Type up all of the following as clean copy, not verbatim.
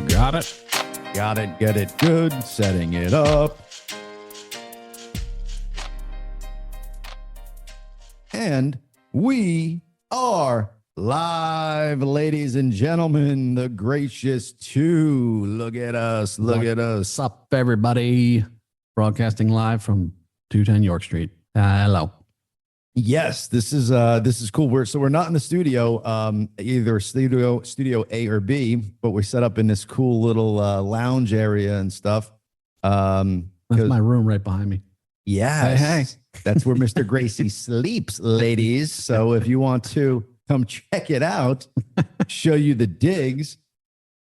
Got it. Got it. Get it good. Setting it up. And we are live, ladies and gentlemen. The gracious two. Look at us. Look at us. What's up, everybody? Broadcasting live from 210 York Street. Hello. Yes, this is cool. We're not in the studio, either studio A or B, but we're set up in this cool little lounge area and stuff. That's my room right behind me. Yes, Hey. That's where Mr. Gracey sleeps, ladies. So if you want to come check it out, show you the digs.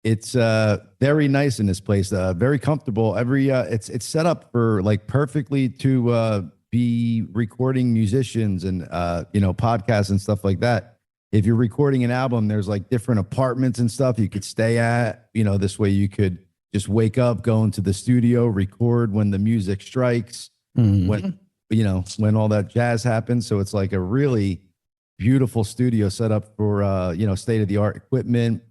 It's very nice in this place. Very comfortable. It's set up for like perfectly to be recording musicians and podcasts and stuff like that. If you're recording an album, there's like different apartments and stuff you could stay at. This way you could just wake up, go into the studio, record when the music strikes, when all that jazz happens. So it's like a really beautiful studio set up for state of the art equipment,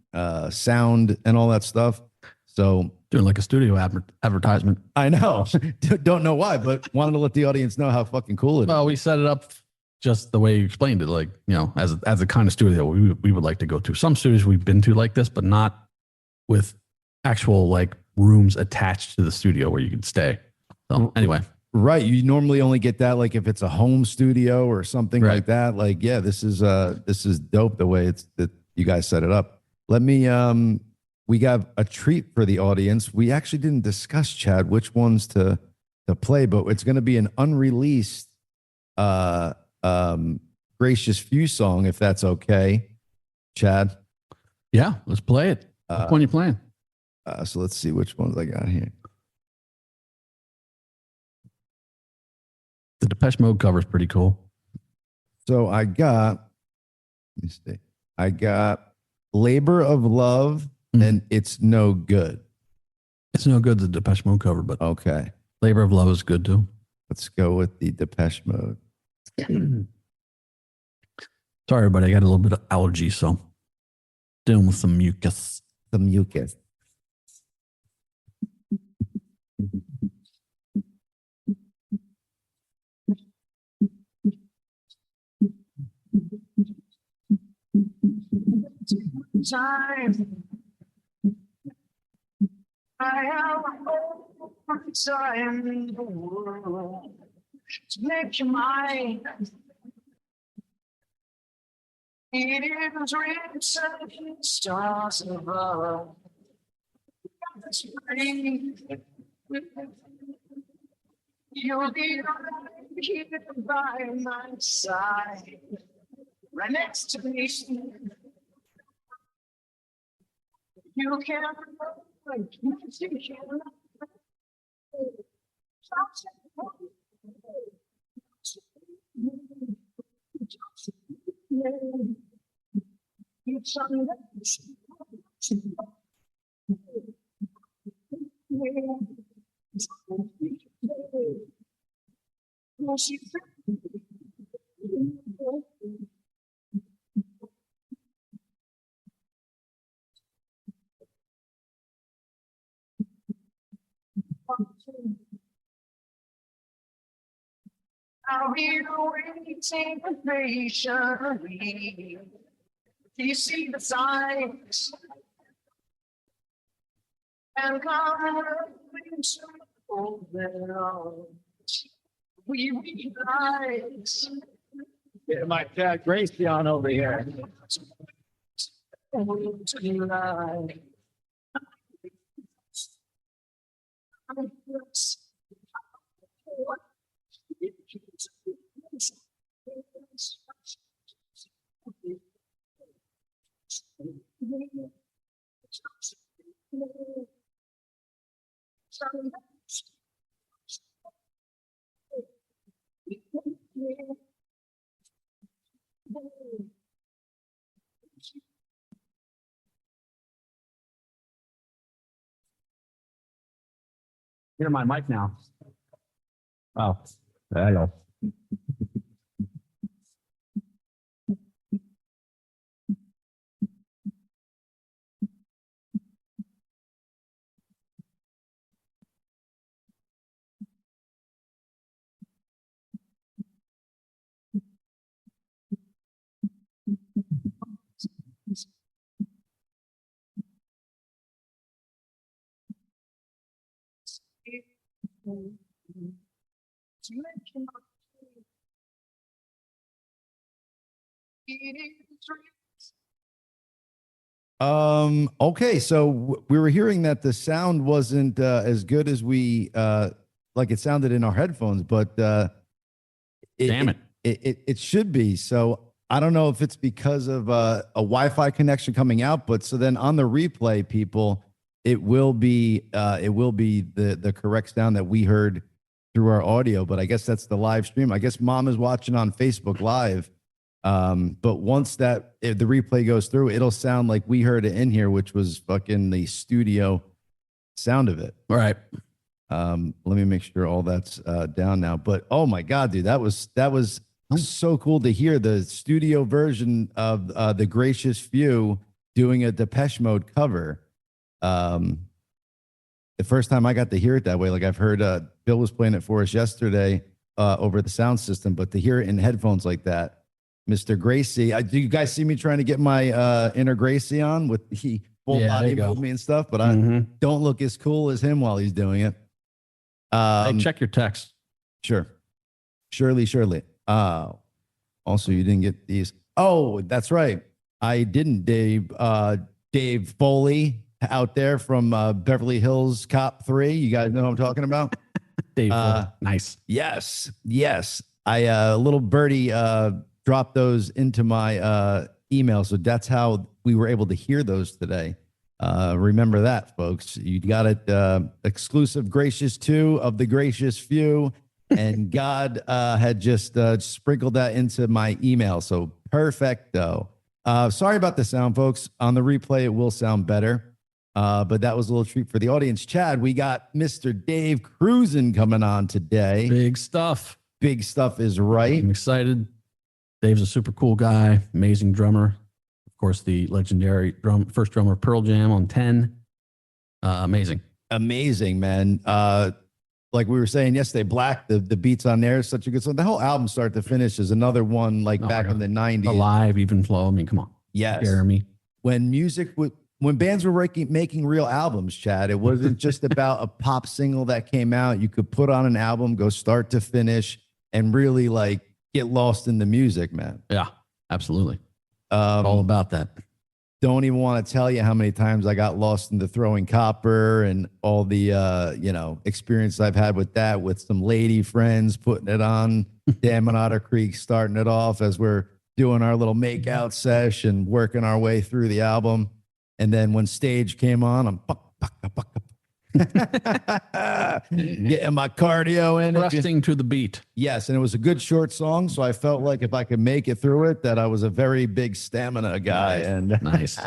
sound, and all that stuff. So Doing like a studio advertisement. I know. Don't know why, but wanted to let the audience know how fucking cool it is. Well, we set it up just the way you explained it, like, as a kind of studio we would like to go to. Some studios we've been to like this, but not with actual like rooms attached to the studio where you can stay. So anyway. Right. You normally only get that like if it's a home studio or something Right. like that. Like, yeah, this is dope the way that you guys set it up. Let me we got a treat for the audience. We actually didn't discuss, Chad, which ones to play, but it's going to be an unreleased Gracious Few song, if that's okay, Chad. Yeah, let's play it. Which one you playing? So let's see which ones I got here. The Depeche Mode cover is pretty cool. So I got Labor of Love and It's No Good. It's no good, the Depeche Mode cover, but Okay. Labor of Love is good too. Let's go with the Depeche Mode. Sorry, everybody. I got a little bit of allergy, so dealing with some mucus. The mucus. Time I have all the time in the world to make you mine. It is written stars above. You'll be right here by my side, right next to me. You can I'll be waiting patiently. Do you see the signs? And come into open we realize. Get my cat Gracey on over here. Tonight. Hear my mic now. Oh, there you go. To make you Okay, so we were hearing that the sound wasn't as good as we like it sounded in our headphones, but Damn it. It should be. So I don't know if it's because of a Wi-Fi connection coming out, but so then on the replay, people, it will be the correct sound that we heard through our audio. But I guess that's the live stream. I guess Mom is watching on Facebook Live. But once if the replay goes through, it'll sound like we heard it in here, which was fucking the studio sound of it. All right. Let me make sure all that's down now. But oh my God, dude, that was so cool to hear the studio version of the Gracious Few doing a Depeche Mode cover. The first time I got to hear it that way, like I've heard Bill was playing it for us yesterday over the sound system, but to hear it in headphones like that, Mr. Gracey, do you guys see me trying to get my inner Gracey on with he full body movement and stuff? But I don't look as cool as him while he's doing it. Hey, check your text. Sure. Surely. Also, you didn't get these. Oh, that's right. I didn't, Dave. Dave Foley out there from Beverly Hills Cop 3. You guys know what I'm talking about? Dave Foley. Nice. Yes. I little birdie dropped those into my email. So that's how we were able to hear those today. Remember that, folks. You got it exclusive Gracious 2 of the Gracious Few. And God had just sprinkled that into my email. So perfecto. Sorry about the sound, folks. On the replay, it will sound better. But that was a little treat for the audience. Chad, we got Mr. Dave Krusen coming on today. Big stuff. Big stuff is right. I'm excited. Dave's a super cool guy, amazing drummer. Of course, the legendary first drummer of Pearl Jam on 10. Amazing, man. Like we were saying yesterday, Black, the beats on there is such a good song. The whole album, start to finish, is another one like back in the 90s. Alive, Even Flow. I mean, come on. Yes. Jeremy. When bands were making real albums, Chad, it wasn't just about a pop single that came out. You could put on an album, go start to finish, and really like get lost in the music, man. Yeah, absolutely. All about that. Don't even want to tell you how many times I got lost in the Throwing Copper and all the experience I've had with that, with some lady friends putting it on, Damn Otter Creek, starting it off as we're doing our little makeout sesh and working our way through the album. And then when Stage came on, I'm getting my cardio in. Thrusting to the beat. Yes, and it was a good short song, so I felt like if I could make it through it, that I was a very big stamina guy. And Nice.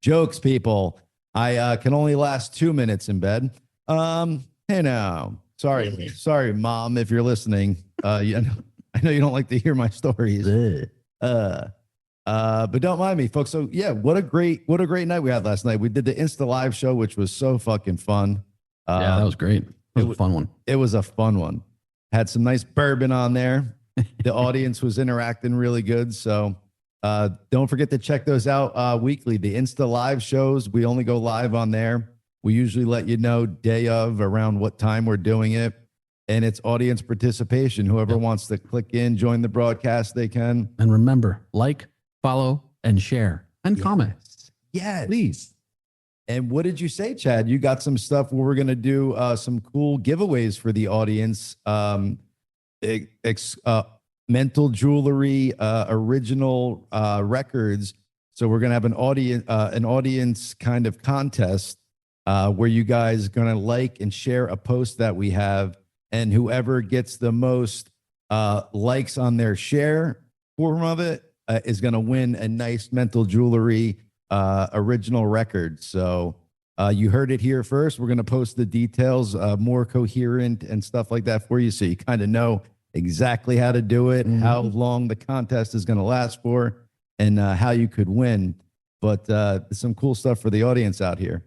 Jokes, people. I can only last 2 minutes in bed. Hey now, sorry, Mom, if you're listening. I know you don't like to hear my stories. But don't mind me, folks. So yeah, what a great night we had last night. We did the Insta Live show, which was so fucking fun. Yeah, that was great. It was a fun one. It was a fun one. Had some nice bourbon on there. The audience was interacting really good. So don't forget to check those out weekly. The Insta Live shows, we only go live on there. We usually let you know day of around what time we're doing it. And it's audience participation. Whoever wants to click in, join the broadcast, they can. And remember, like, follow, and share, and comment. Yes. Please. And what did you say, Chad? You got some stuff where we're going to do some cool giveaways for the audience. Mental Jewelry, original records. So we're going to have an audience kind of contest where you guys are going to like and share a post that we have. And whoever gets the most likes on their share form of it is going to win a nice Mental Jewelry original record. So you heard it here first. We're going to post the details, more coherent and stuff like that for you, so you kind of know exactly how to do it, how long the contest is going to last for, and how you could win. But some cool stuff for the audience out here.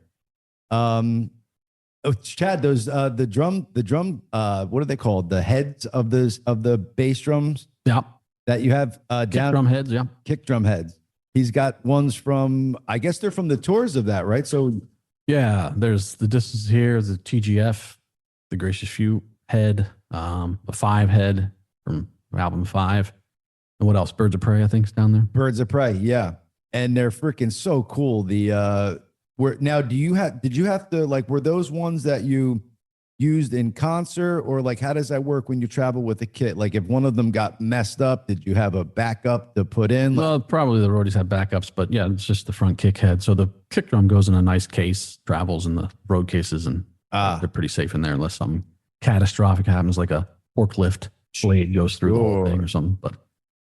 Chad, those the drum, what are they called? The heads of the bass drums. Yeah. That you have Kick down. drum heads, yeah. Kick drum heads. He's got ones from, I guess they're from the tours of that, right? So Yeah, there's the distance here, the TGF, the Gracious Few head, a 5 head from album 5. And what else? Birds of Prey, I think, is down there. Birds of Prey, yeah. And they're freaking so cool. The were now did you have to like were those ones that you used in concert or like how does that work when you travel with a kit? Like if one of them got messed up, did you have a backup to put in? Well, probably the roadies have backups, but yeah, it's just the front kick head. So the kick drum goes in a nice case, travels in the road cases, and they're pretty safe in there unless something catastrophic happens, like a forklift blade goes through the whole thing or something. But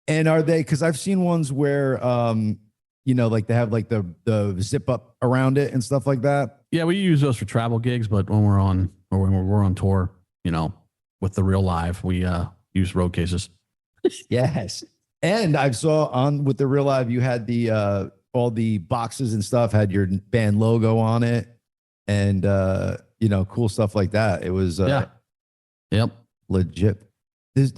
and are they because I've seen ones where you know, like they have like the zip up around it and stuff like that. yeah, we use those for travel gigs, but when we're on tour, you know, with the real live, we use road cases. Yes. And I saw on with the Real Live, you had the all the boxes and stuff had your band logo on it, and you know, cool stuff like that. It was Yeah. Yep. legit.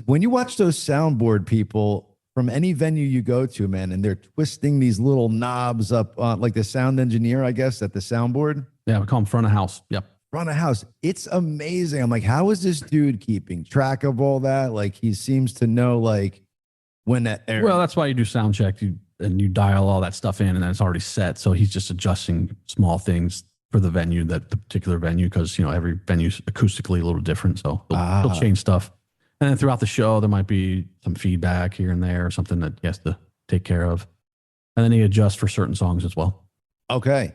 When you watch those soundboard people from any venue you go to, man, and they're twisting these little knobs up on like the sound engineer, I guess, at the soundboard Yeah, we call them front of house. Yep. front of house. It's amazing. I'm like, how is this dude keeping track of all that? Like, he seems to know like when that. Well, that's why you do sound check and you dial all that stuff in, and then it's already set. So he's just adjusting small things for the venue, the particular venue, because you know every venue's acoustically a little different. So he'll change stuff. And then throughout the show, there might be some feedback here and there, or something that he has to take care of. And then he adjusts for certain songs as well. Okay.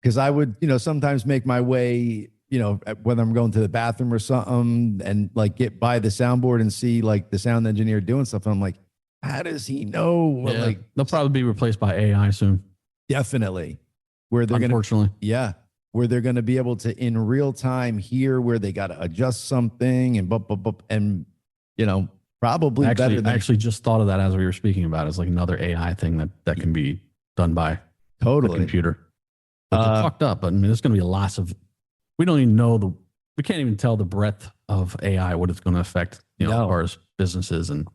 Because I would, you know, sometimes make my way, you know, whether I'm going to the bathroom or something and like get by the soundboard and see like the sound engineer doing stuff. And I'm like, how does he know? Yeah, Like, they'll probably be replaced by AI soon. definitely. Where they're going to, Unfortunately. yeah, where they're going to be able to in real time hear where they got to adjust something and, you know, probably better Actually, than I actually just thought of that as we were speaking about it. It's like another AI thing that can be done by the totally. computer. But they're fucked up. But I mean, there's going to be lots of. We don't even know we can't even tell the breadth of AI, what it's going to affect, you know, as far as businesses and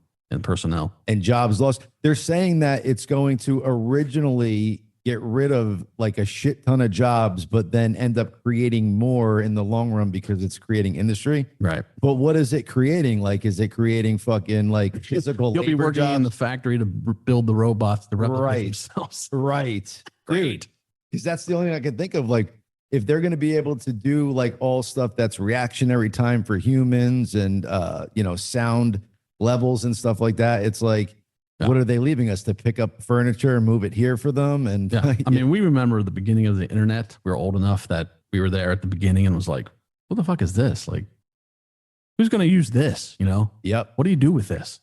personnel. And jobs lost. They're saying that it's going to originally get rid of like a shit ton of jobs, but then end up creating more in the long run because it's creating industry. Right. But what is it creating? Like, is it creating fucking like physical You'll be labor working in jobs? the factory to build the robots to replicate Right. themselves. Right. Great. Because that's the only thing I can think of. Like, if they're going to be able to do like all stuff that's reactionary time for humans and, you know, sound levels and stuff like that, it's like, what are they leaving us to pick up furniture and move it here for them? And Yeah. I mean, we remember the beginning of the internet. We were old enough that we were there at the beginning and was like, what the fuck is this? Like, who's going to use this? You know? yep. What do you do with this?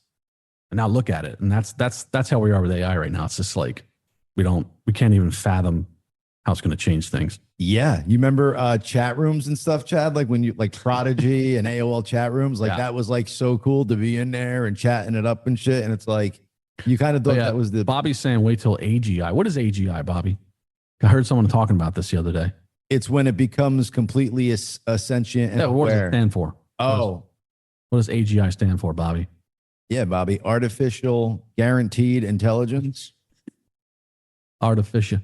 And now look at it. And that's how we are with AI right now. It's just like, we can't even fathom how it's going to change things. Yeah. You remember chat rooms and stuff, Chad? Like when you like Prodigy and AOL chat rooms, like that was like so cool to be in there and chatting it up and shit. And it's like, you kind of thought that was the. Bobby's saying wait till AGI. What is AGI, Bobby? I heard someone talking about this the other day. It's when it becomes completely sentient and What does aware. it stand for? Oh, What does AGI stand for, Bobby? yeah, Bobby. Artificial guaranteed intelligence. Artificial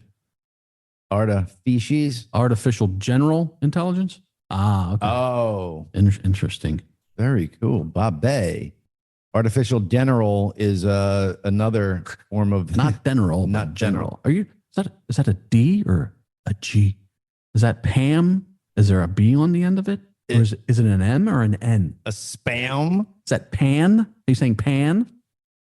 general intelligence. Ah, okay. Oh, Interesting. very cool. Bobby. Artificial general is another form of Not general, Not but general. Is that a D or a G? Is that Pam? Is there a B on the end of it? Or is it an M or an N? a spam. Is that Pan? Are you saying Pan?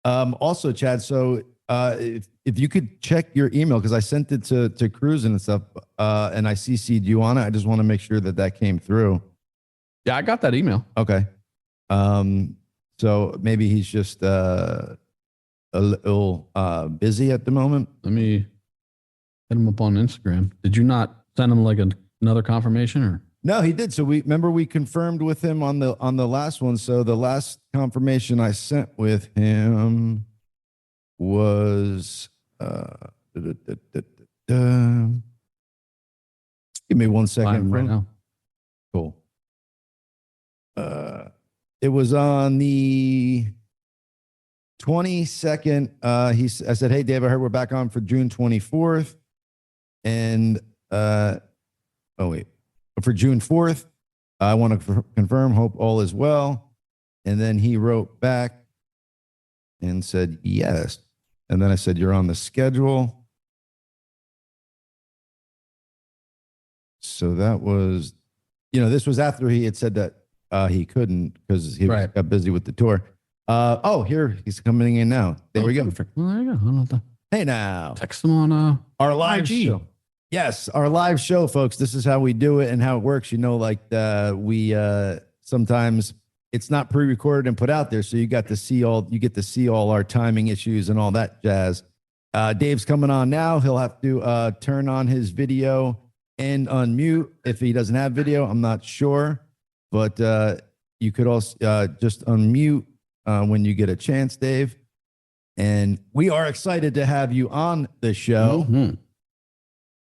Also, Chad. So if you could check your email because I sent it to Krusen and stuff, and I CC'd you on it. I just want to make sure that came through. Yeah, I got that email. Okay. So maybe he's just a little busy at the moment. Let me hit him up on Instagram. Did you not send him like another confirmation or? No, he did. So we confirmed with him on the last one. So the last confirmation I sent with him was give me 1 second Right now. Cool. It was on the 22nd. I said, "Hey Dave, I heard we're back on for June 24th." And Oh, wait. For June 4th, I want to confirm, hope all is well. And then he wrote back and said, yes. And then I said, you're on the schedule. So that was, this was after he had said that he couldn't because he got busy with the tour. Here he's coming in now. There we go. Perfect. Well, there you go. I don't have to Hey, now. text him on Our live IG. show. Yes, our live show, folks. This is how we do it and how it works. We sometimes it's not pre-recorded and put out there, so you get to see all our timing issues and all that jazz. Dave's coming on now. He'll have to turn on his video and unmute if he doesn't have video. I'm not sure, but you could also just unmute when you get a chance, Dave. And we are excited to have you on the show. Mm-hmm.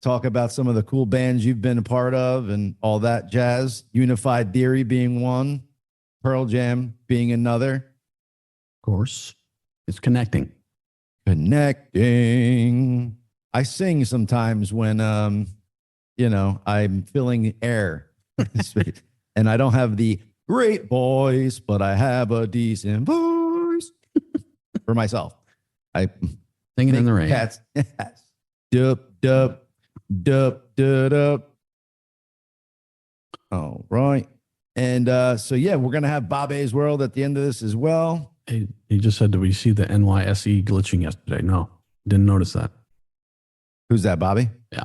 Talk about some of the cool bands you've been a part of and all that jazz. Unified Theory being one, Pearl Jam being another. Of course, it's connecting. Connecting. I sing sometimes when, I'm filling air. And I don't have the great voice, but I have a decent voice for myself. I Singing in the rain. Cats. Dup, dup. Dup, dup, dup. All right. And we're going to have Bob A's World at the end of this as well. He just said, did we see the NYSE glitching yesterday? No, didn't notice that. Who's that, Bobby? Yeah.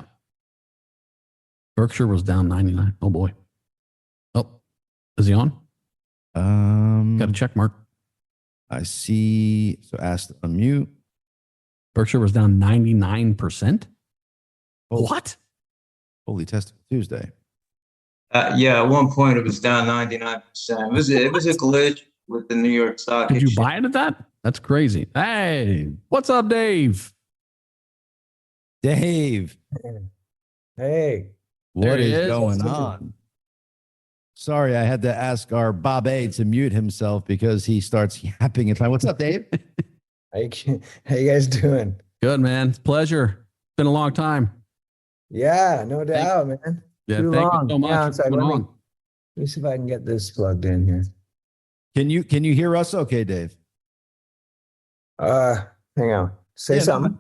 Berkshire was down 99. Oh, boy. Oh, is he on? Got a check mark. I see. So ask to unmute. Berkshire was down 99%. What? Holy Testicle Tuesday. Yeah, at one point it was down 99%. It was a glitch with the New York Stock Did you Exchange. buy it at that? That's crazy. Hey, what's up, Dave? Dave, Hey, what There he is is. going on? Sorry, I had to ask our Bob A to mute himself because he starts yapping. What's up, Dave? how you guys doing? Good, man. It's a pleasure. Been a long time. Yeah, no doubt, man. Yeah, Too thank long. you so much Yeah, for it's like, coming let on. me see if I can get this plugged in here. Can you hear us okay, Dave? Hang on. Say Yeah, something.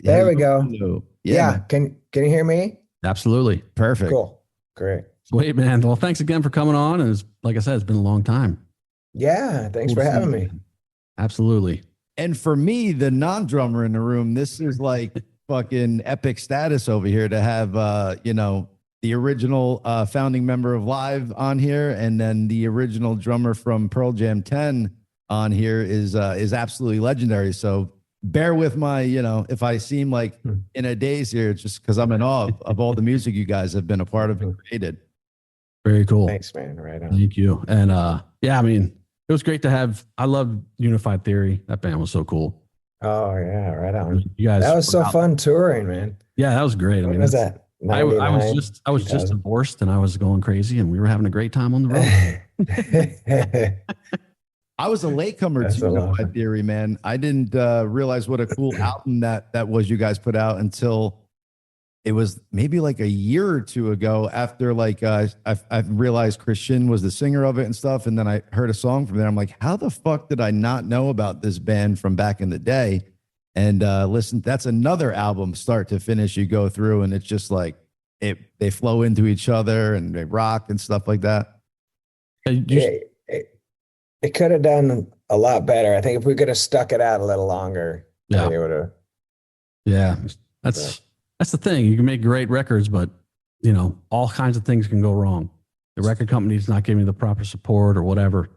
There we go. Hello. Yeah. Man. Can you hear me? Absolutely. Perfect. Cool. Great. Sweet, man. Well, thanks again for coming on. And like I said, it's been a long time. Yeah. Thanks Cool for to see having you, me. man. Absolutely. And for me, the non-drummer in the room, this is like fucking epic status over here to have, the original founding member of Live on here, and then the original drummer from Pearl Jam 10 on here is absolutely legendary. So bear with my, if I seem like in a daze here, it's just because I'm in awe of all the music you guys have been a part of and created. Very cool. Thanks, man. Right on. Thank you. And yeah, I mean, it was great to have. I love Unified Theory. That band was so cool. Oh yeah, right on. You guys, That was so were out- fun touring, man. Yeah, that was great. I When mean, was that's- that? I was 99? just 2000? divorced and I was going crazy and we were having a great time on the road. I was a latecomer That's to a lot of Unified fun. Theory, man. I didn't realize what a cool album that was you guys put out until it was maybe like a year or two ago after I realized Christian was the singer of it and stuff. And then I heard a song from there. I'm like, how the fuck did I not know about this band from back in the day? And listen, that's another album start to finish you go through and it's just like they flow into each other and they rock and stuff like that. It could have done a lot better. I think if we could have stuck it out a little longer, Yeah. it would have. Yeah, that's the thing. You can make great records, but all kinds of things can go wrong. The record company's not giving you the proper support or whatever.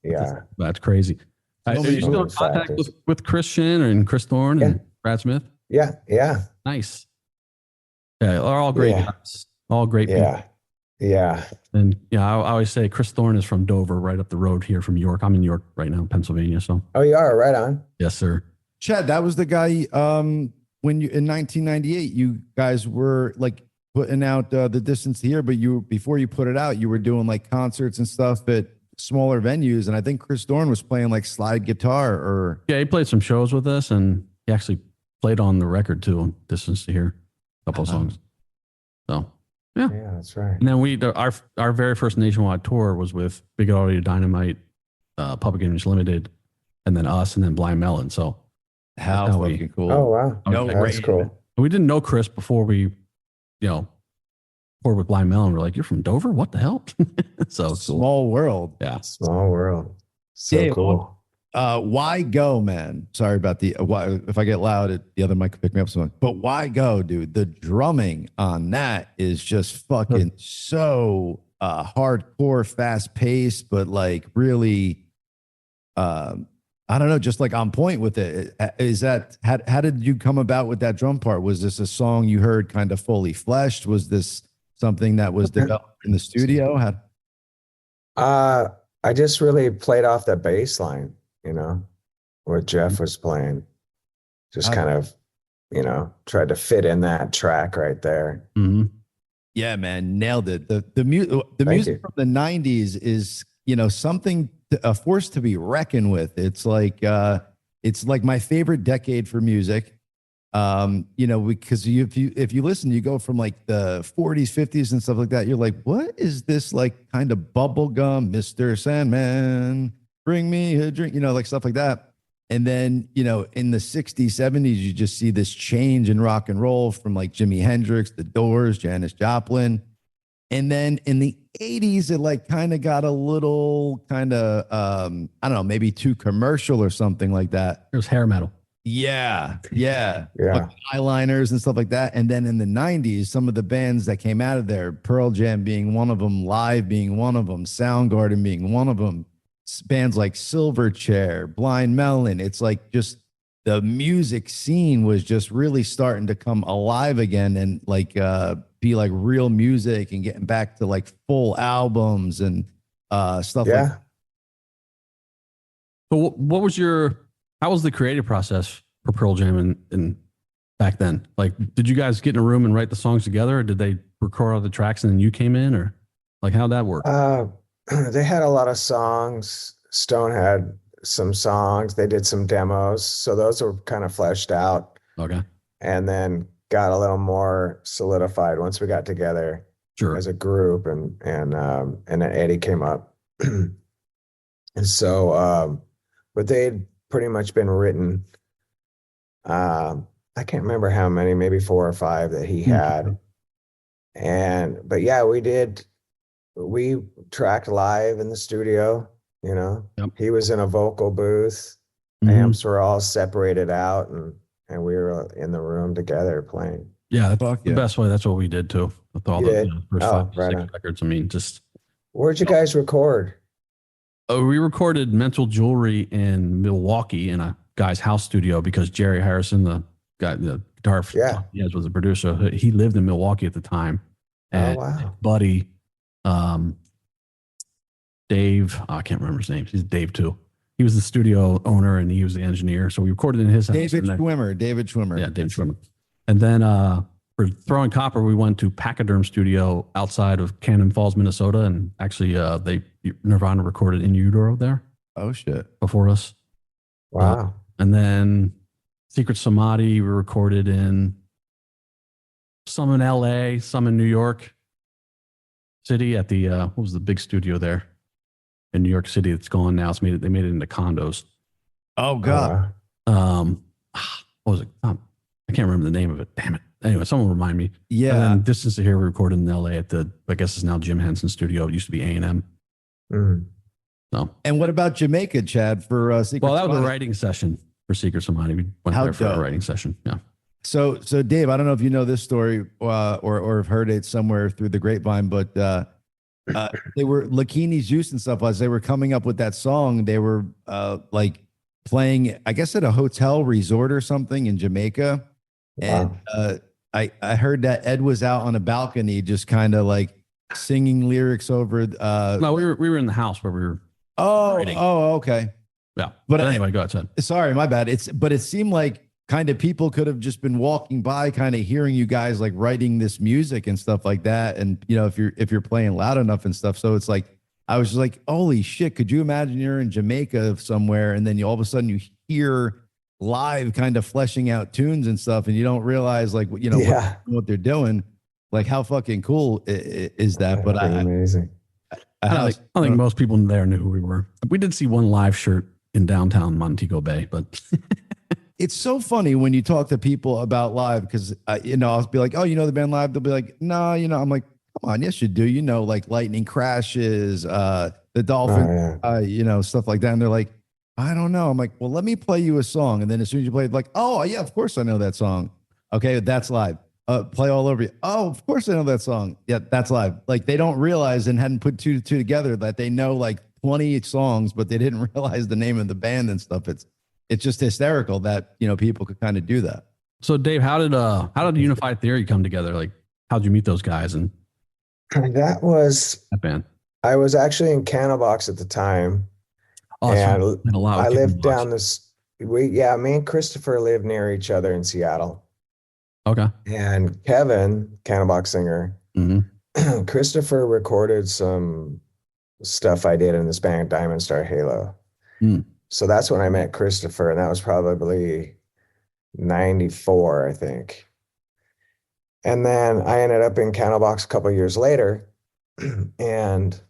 Yeah. That's crazy. Are you still in contact with Christian and Chris Thorne and Brad Smith? Yeah. Yeah. Nice. Yeah, they're all great guys. All great people. Yeah. Yeah. And I always say Chris Thorne is from Dover, right up the road here from York. I'm in York right now, Pennsylvania. So Oh, you are right on. yes, sir. Chad, that was the guy when you in 1998, you guys were like putting out the Distance Here, but before you put it out, you were doing like concerts and stuff at smaller venues. And I think Chris Thorne was playing like slide guitar or Yeah, he played some shows with us and he actually played on the record too, Distance to Hear, a couple of songs. So Yeah. Yeah, that's right. And then our very first nationwide tour was with Big Audio Dynamite, Public Image Limited, and then us, and then Blind Melon. So How That's how we- fucking cool. Oh, wow. No That's way. cool. we didn't know Chris before we, toured with Blind Melon. We're like, "You're from Dover? What the hell?" So cool. Small world. Yeah. Small world. So Dave, cool. Why go, man? Sorry about the why. If I get loud, the other mic can pick me up some. But why go, dude? The drumming on that is just fucking so hardcore, fast paced, but like really, I don't know, just like on point with it. Is that how did you come about with that drum part? Was this a song you heard kind of fully fleshed? Was this something that was developed in the studio? I just really played off that bass line, what Jeff was playing. Just kind of, tried to fit in that track right there. Mhm. Yeah, man, nailed it. The music from the '90s is something, a force to be reckoned with. It's like my favorite decade for music. Because if you listen, you go from like the 40s, 50s, and stuff like that. You're like, what is this like kind of bubblegum, Mr. Sandman, bring me a drink, like stuff like that. And then, in the 60s, 70s, you just see this change in rock and roll from like Jimi Hendrix, The Doors, Janis Joplin. And then in the 80s, it like kind of got a little kind of, I don't know, maybe too commercial or something like that. It was hair metal. Yeah. Yeah. Like eyeliners and stuff like that. And then in the 90s, some of the bands that came out of there, Pearl Jam being one of them, Live being one of them, Soundgarden being one of them, bands like Silverchair, Blind Melon. It's like just the music scene was just really starting to come alive again and like be like real music and getting back to like full albums and stuff like that. So how was the creative process for Pearl Jam and back then? Like, did you guys get in a room and write the songs together, or did they record all the tracks and then you came in, or like how'd that work? They had a lot of songs. Stone had some songs. They did some demos. So those were kind of fleshed out. Okay. And then got a little more solidified once we got together as a group and then Eddie came up. And so, but they'd pretty much been written. I can't remember how many, maybe 4 or 5 that he had. But yeah, we tracked live in the studio, Yep. He was in a vocal booth, amps were all separated out and we were in the room together playing. Yeah, that's the best way. That's what we did too. With all the first 5 or 6 records. I mean, Where'd you guys record? We recorded Mental Jewelry in Milwaukee in a guy's house studio because Jerry Harrison, the guy, the guitar he has, was a producer. He lived in Milwaukee at the time. And his buddy, Dave, I can't remember his name. He's Dave too. He was the studio owner and he was the engineer. So we recorded in his house. David Schwimmer. Yeah, David Schwimmer. And then for Throwing Copper, we went to Pachyderm Studio outside of Cannon Falls, Minnesota. And actually, Nirvana recorded In Utero there. Oh, shit. Before us. Wow. And then Secret Samadhi, we recorded in some in LA, some in New York City at the, what was the big studio there in New York City that's gone now? They made it into condos. Oh, God. What was it? I can't remember the name of it. Damn it. Anyway, someone remind me. Yeah. And then Distance to Here, we recorded in LA at I guess it's now Jim Henson Studio. It used to be A&M. So. And what about Jamaica, Chad, for Secret Well, that was Samadhi? a writing session for Secret Samadhi. We went there for a writing session. Yeah. So Dave, I don't know if you know this story or have heard it somewhere through the grapevine, but they were Lakini's Juice and stuff. As they were coming up with that song, they were like playing, I guess, at a hotel resort or something in Jamaica. Wow. And I heard that Ed was out on a balcony, just kind of like singing lyrics over. No, we were in the house where we were. writing. Okay. Yeah. But anyway, go ahead. Sorry, my bad. But it seemed like kind of people could have just been walking by, kind of hearing you guys like writing this music and stuff like that. And if you're playing loud enough and stuff, so it's like I was just like, holy shit! Could you imagine you're in Jamaica somewhere, and then all of a sudden you hear live kind of fleshing out tunes and stuff, and you don't realize like what they're doing. Like how fucking cool is that? But Pretty amazing. I don't think most people there knew who we were. We did see one live shirt in downtown Montego Bay, but it's so funny when you talk to people about live because, I'll be like, oh, you know the band live? They'll be like, no, I'm like, come on, yes, you do. Like Lightning Crashes, the Dolphin, stuff like that. And they're like, I don't know. I'm like, well, let me play you a song. And then as soon as you play it, like, oh, yeah, of course I know that song. Okay, that's live. Play all over you. Oh, of course I know that song. Yeah, that's live. Like they don't realize and hadn't put two together that they know like 20 songs, but they didn't realize the name of the band and stuff. It's just hysterical that people could kind of do that. So Dave, how did Unified Theory come together? Like how'd you meet those guys and that band? I was actually in Candlebox at the time. Oh, and I lived down me and Christopher lived near each other in Seattle. Okay. And Kevin, Candlebox singer, Christopher recorded some stuff I did in this band, Diamond Star Halo. So that's when I met Christopher, and that was probably 94, I think. And then I ended up in Candlebox a couple of years later. And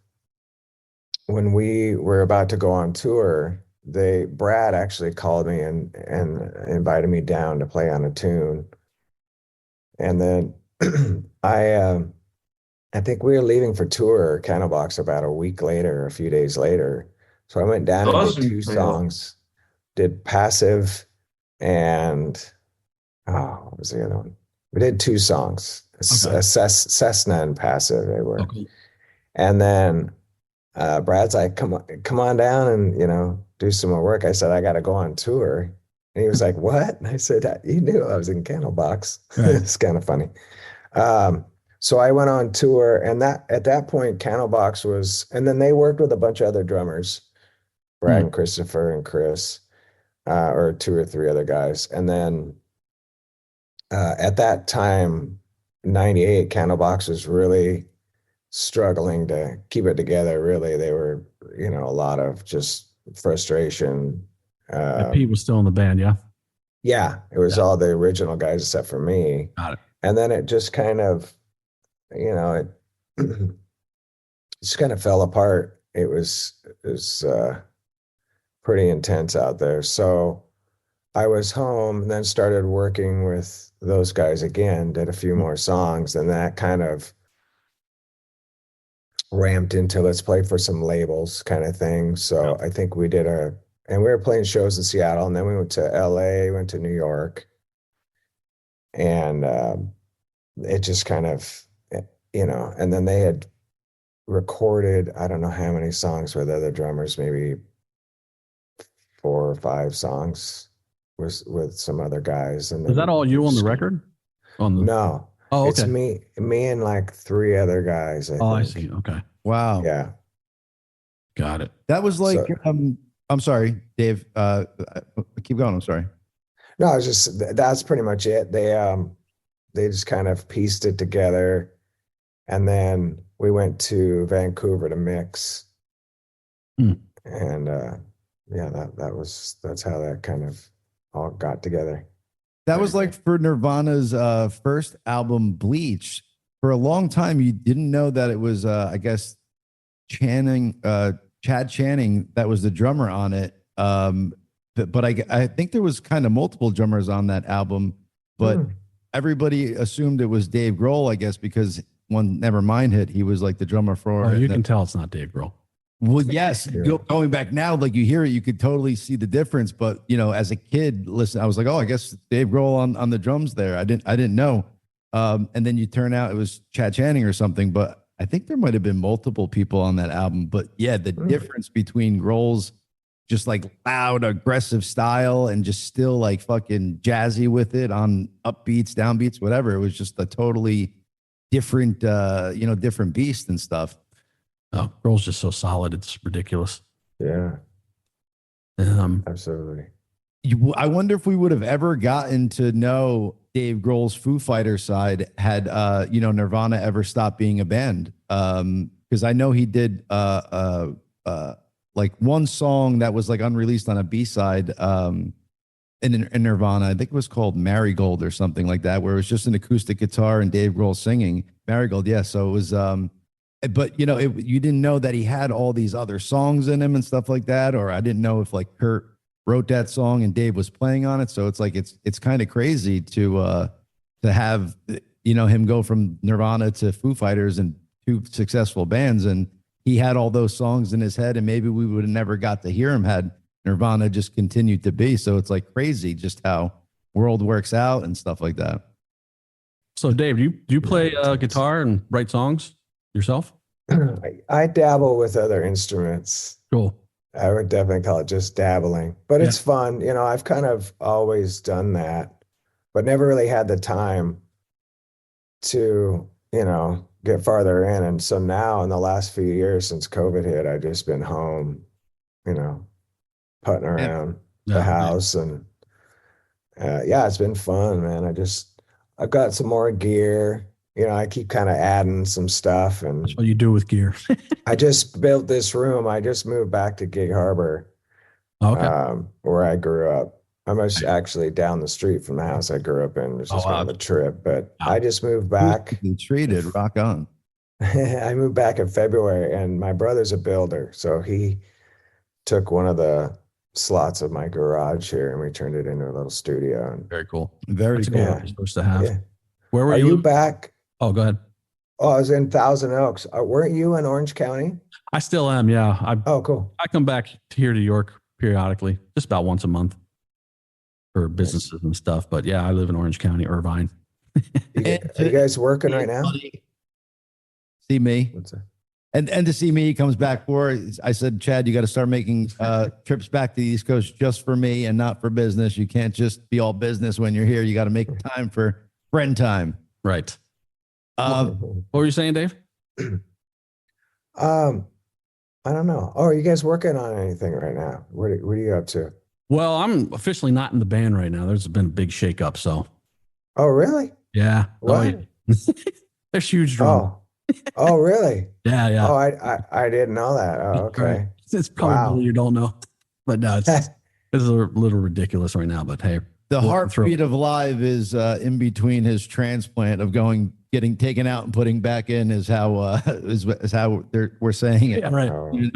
when we were about to go on tour, Brad actually called me and invited me down to play on a tune. And then I think we were leaving for tour Candlebox about a week later, a few days later. So I went down and did 2 songs, did Passive and what was the other one? We did 2 songs, Cessna and Passive they were. Okay. And then Brad's like, come on down and, do some more work. I said, I got to go on tour. And he was like, what? And I said, you knew I was in Candlebox. Right. It's kind of funny. So I went on tour, and at that point, Candlebox was, and then they worked with a bunch of other drummers, Brad and Christopher and Chris, or 2 or 3 other guys. And then at that time, 98, Candlebox was really struggling to keep it together. Really, they were, a lot of just frustration. Pete was still in the band, yeah? Yeah, it was all the original guys except for me. Got it. And then it just kind of, it just kind of fell apart. It was pretty intense out there. So I was home and then started working with those guys again, did a few more songs, and that kind of ramped into let's play for some labels kind of thing. So I think we did and we were playing shows in Seattle, and then we went to LA, went to New York, and it just kind of, and then they had recorded, I don't know how many songs with other drummers, maybe 4 or 5 songs with some other guys. And is that all you on the record? No. Oh, okay. It's me and like 3 other guys. I see. Okay. Wow. Yeah. Got it. That was like, I'm sorry, Dave. Keep going. I'm sorry. No, that's pretty much it. They just kind of pieced it together, and then we went to Vancouver to mix. And that's how that kind of all got together. That was like for Nirvana's first album, Bleach. For a long time, you didn't know that it was, I guess, Chad Channing that was the drummer on it. But I think there was kind of multiple drummers on that album, but everybody assumed it was Dave Grohl, I guess, because when Nevermind hit, he was like the drummer for. Oh, you can tell it's not Dave Grohl. Well, yes, going back now, like you hear it, you could totally see the difference. But as a kid, listen, I was like, oh, I guess Dave Grohl on the drums there. I didn't know. And then you turn out it was Chad Channing or something. But I think there might have been multiple people on that album. But yeah, the difference between Grohl's just like loud, aggressive style and just still like fucking jazzy with it on upbeats, downbeats, whatever. It was just a totally different, different beast and stuff. Oh, Grohl's just so solid. It's ridiculous. Yeah. Absolutely. I wonder if we would have ever gotten to know Dave Grohl's Foo Fighters side had, Nirvana ever stopped being a band. Because I know he did like one song that was like unreleased on a B-side. in Nirvana. I think it was called Marigold or something like that, where it was just an acoustic guitar and Dave Grohl singing Marigold. Yeah. So it was, but you know, you didn't know that he had all these other songs in him and stuff like that. Or I didn't know if like Kurt wrote that song and Dave was playing on it. So it's like, it's kind of crazy to have, you know, him go from Nirvana to Foo Fighters and two successful bands. And he had all those songs in his head, and maybe we would have never got to hear him had Nirvana just continued to be. So it's like crazy just how world works out and stuff like that. So Dave, do you play guitar and write songs yourself? I dabble with other instruments. Cool. I would definitely call it just dabbling, but it's fun. You know, I've kind of always done that, but never really had the time to, you know, get farther in. And so now in the last few years since COVID hit, I've just been home, you know, putting around the house. And it's been fun, man. I've got some more gear. You know, I keep kind of adding some stuff. And that's what you do with gear. I just built this room. I just moved back to Gig Harbor, where I grew up. I'm actually down the street from the house I grew up in. It's just kind of a trip, but I just moved back. Treated, rock on. I moved back in February, and my brother's a builder. So he took one of the slots of my garage here and we turned it into a little studio. And very cool. Very cool. You're supposed to have. Yeah. Where were Are you back? Oh, go ahead. Oh, I was in Thousand Oaks. Weren't you in Orange County? I still am. Yeah. Cool. I come back here to York periodically, just about once a month for businesses and stuff. But yeah, I live in Orange County, Irvine. Are you guys working right now? See me. What's that? And to see me, he comes back for. I said, Chad, you got to start making trips back to the East Coast just for me and not for business. You can't just be all business when you're here. You got to make time for friend time. Right. What were you saying, Dave? I don't know. Oh, are you guys working on anything right now? What are you up to? Well, I'm officially not in the band right now. There's been a big shakeup. So. Oh, really? Yeah. What? Oh, yeah. There's huge drama. Oh, really? Yeah. Oh, I didn't know that. Oh, okay. Right. It's probably you don't know, but no, it's a little ridiculous right now. But hey, the heartbeat of live is in between his transplant of getting taken out and putting back in is how we're saying it. Yeah, right.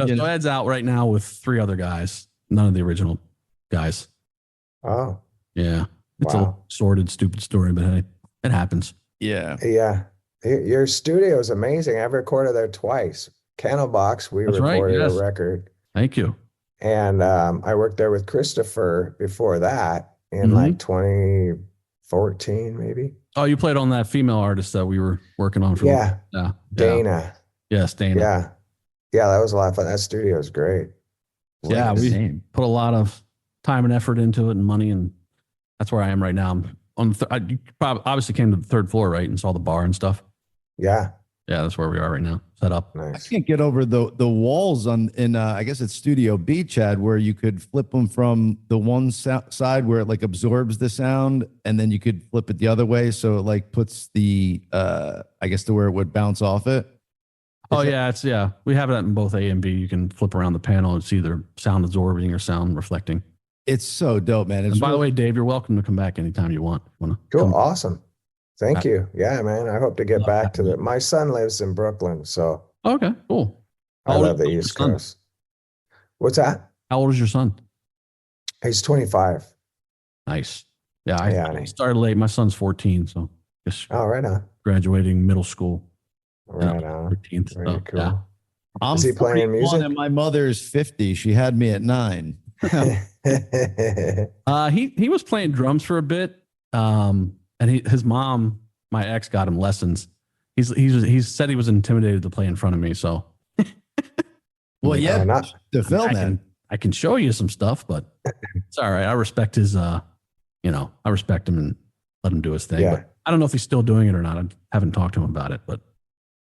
So Ed's out right now with 3 other guys, none of the original guys. Oh, yeah. It's a sordid, stupid story, but hey, it happens. Yeah. Yeah. Your studio is amazing. I've recorded there twice. Candlebox, we recorded a record. Thank you. And I worked there with Christopher before that in like 2014, maybe. Oh, you played on that female artist that we were working on for Dana. Yes, Dana. Yeah, that was a lot of fun. That studio is great. Yeah, we put a lot of time and effort into it and money, and that's where I am right now. I'm on you probably obviously came to the 3rd floor, right, and saw the bar and stuff. Yeah, that's where we are right now, set up. Nice. I can't get over the walls in I guess it's Studio B, Chad, where you could flip them from the one side where it like absorbs the sound, and then you could flip it the other way, so it like puts the I guess to where it would bounce off it. We have that in both A and B. You can flip around the panel. It's either sound absorbing or sound reflecting. It's so dope, man. And by the way, Dave, you're welcome to come back anytime you want. Cool. Awesome. Thank you. Yeah, man. I hope to get back to that. My son lives in Brooklyn, so. Okay, cool. I love the East Coast. What's that? How old is your son? He's 25. Nice. Yeah, I started late. My son's 14, so just right on. Graduating middle school. Right on. 13th. Very cool. Yeah. Is he playing music? And my mother's 50. She had me at 9. He was playing drums for a bit. And his mom, my ex, got him lessons. He said he was intimidated to play in front of me. So, well, yeah, not to film, man. I can show you some stuff, but it's all right. I respect his, I respect him and let him do his thing. Yeah. But I don't know if he's still doing it or not. I haven't talked to him about it, but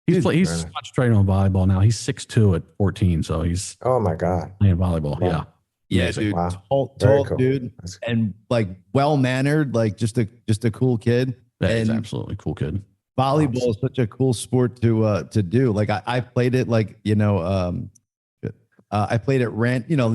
he's concentrating on volleyball now. He's 6'2" at 14, so he's oh my god playing volleyball. Wow. Yeah. Yeah, dude, tall cool. Dude, and like well-mannered, like just a cool kid. Yeah, he's absolutely cool kid. Volleyball is such a cool sport to do. Like I played it like, I played it